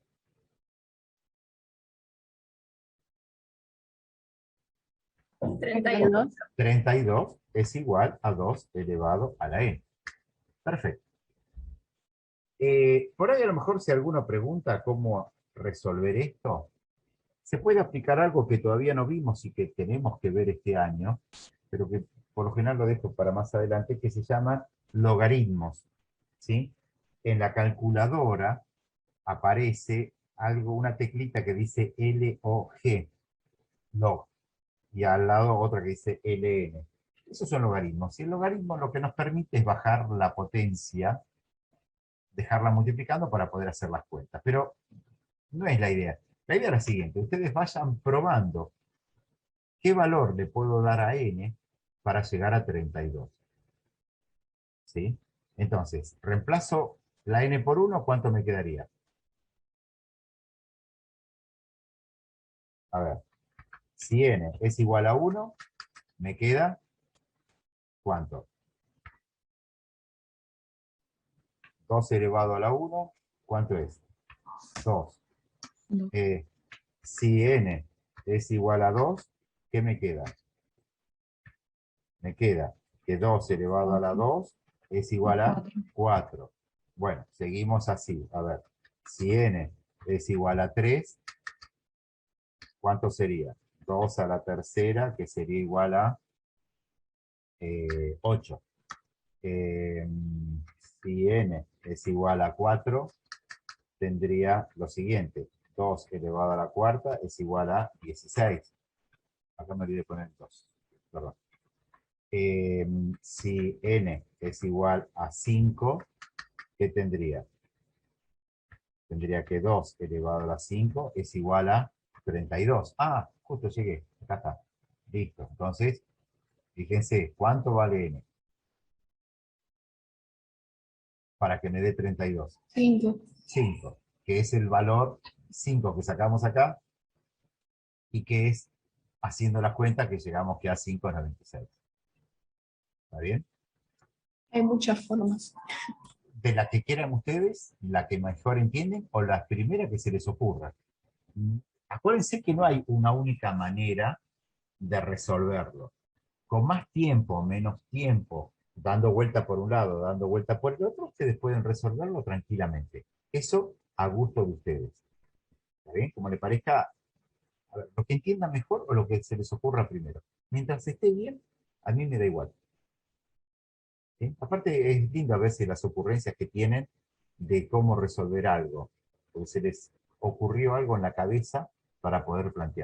32. 32 es igual a 2 elevado a la n. Perfecto. Por ahí a lo mejor si alguno pregunta cómo resolver esto, se puede aplicar algo que todavía no vimos y que tenemos que ver este año, pero que por lo general lo dejo para más adelante, que se llama logaritmos, ¿sí? En la calculadora aparece algo, una teclita que dice LOG, log, y al lado otra que dice LN. Esos son logaritmos. Y el logaritmo lo que nos permite es bajar la potencia, dejarla multiplicando para poder hacer las cuentas. Pero no es la idea. La idea es la siguiente. Ustedes vayan probando qué valor le puedo dar a n para llegar a 32. ¿Sí? Entonces, reemplazo la n por 1, ¿cuánto me quedaría? A ver, si n es igual a 1, me queda, ¿cuánto? 2 elevado a la 1, ¿cuánto es? 2. No. Si n es igual a 2, ¿qué me queda? Me queda que 2 elevado a la 2 es igual a 4. Bueno, seguimos así. A ver, si n es igual a 3, ¿cuánto sería? 2 a la tercera, que sería igual a 8. Si n es igual a 4, tendría lo siguiente. 2 elevado a la cuarta es igual a 16. Acá me olvidé de poner 2. Perdón. Si n es igual a 5, ¿qué tendría? Tendría que 2 elevado a la 5 es igual a 32. Ah, justo llegué. Acá está. Listo. Entonces, fíjense, ¿cuánto vale n? Para que me dé 32. 5. 5, que es el valor 5 que sacamos acá y que es, haciendo las cuentas, que llegamos que a 5 es 96. ¿Está bien? Hay muchas formas. De la que quieran ustedes, la que mejor entienden, o la primera que se les ocurra. Acuérdense que no hay una única manera de resolverlo. Con más tiempo, menos tiempo, dando vuelta por un lado, dando vuelta por el otro, ustedes pueden resolverlo tranquilamente. Eso a gusto de ustedes. ¿Está bien? Como le parezca, a ver, lo que entiendan mejor o lo que se les ocurra primero. Mientras esté bien, a mí me da igual. ¿Sí? Aparte es lindo a veces las ocurrencias que tienen de cómo resolver algo, porque se les ocurrió algo en la cabeza para poder plantear.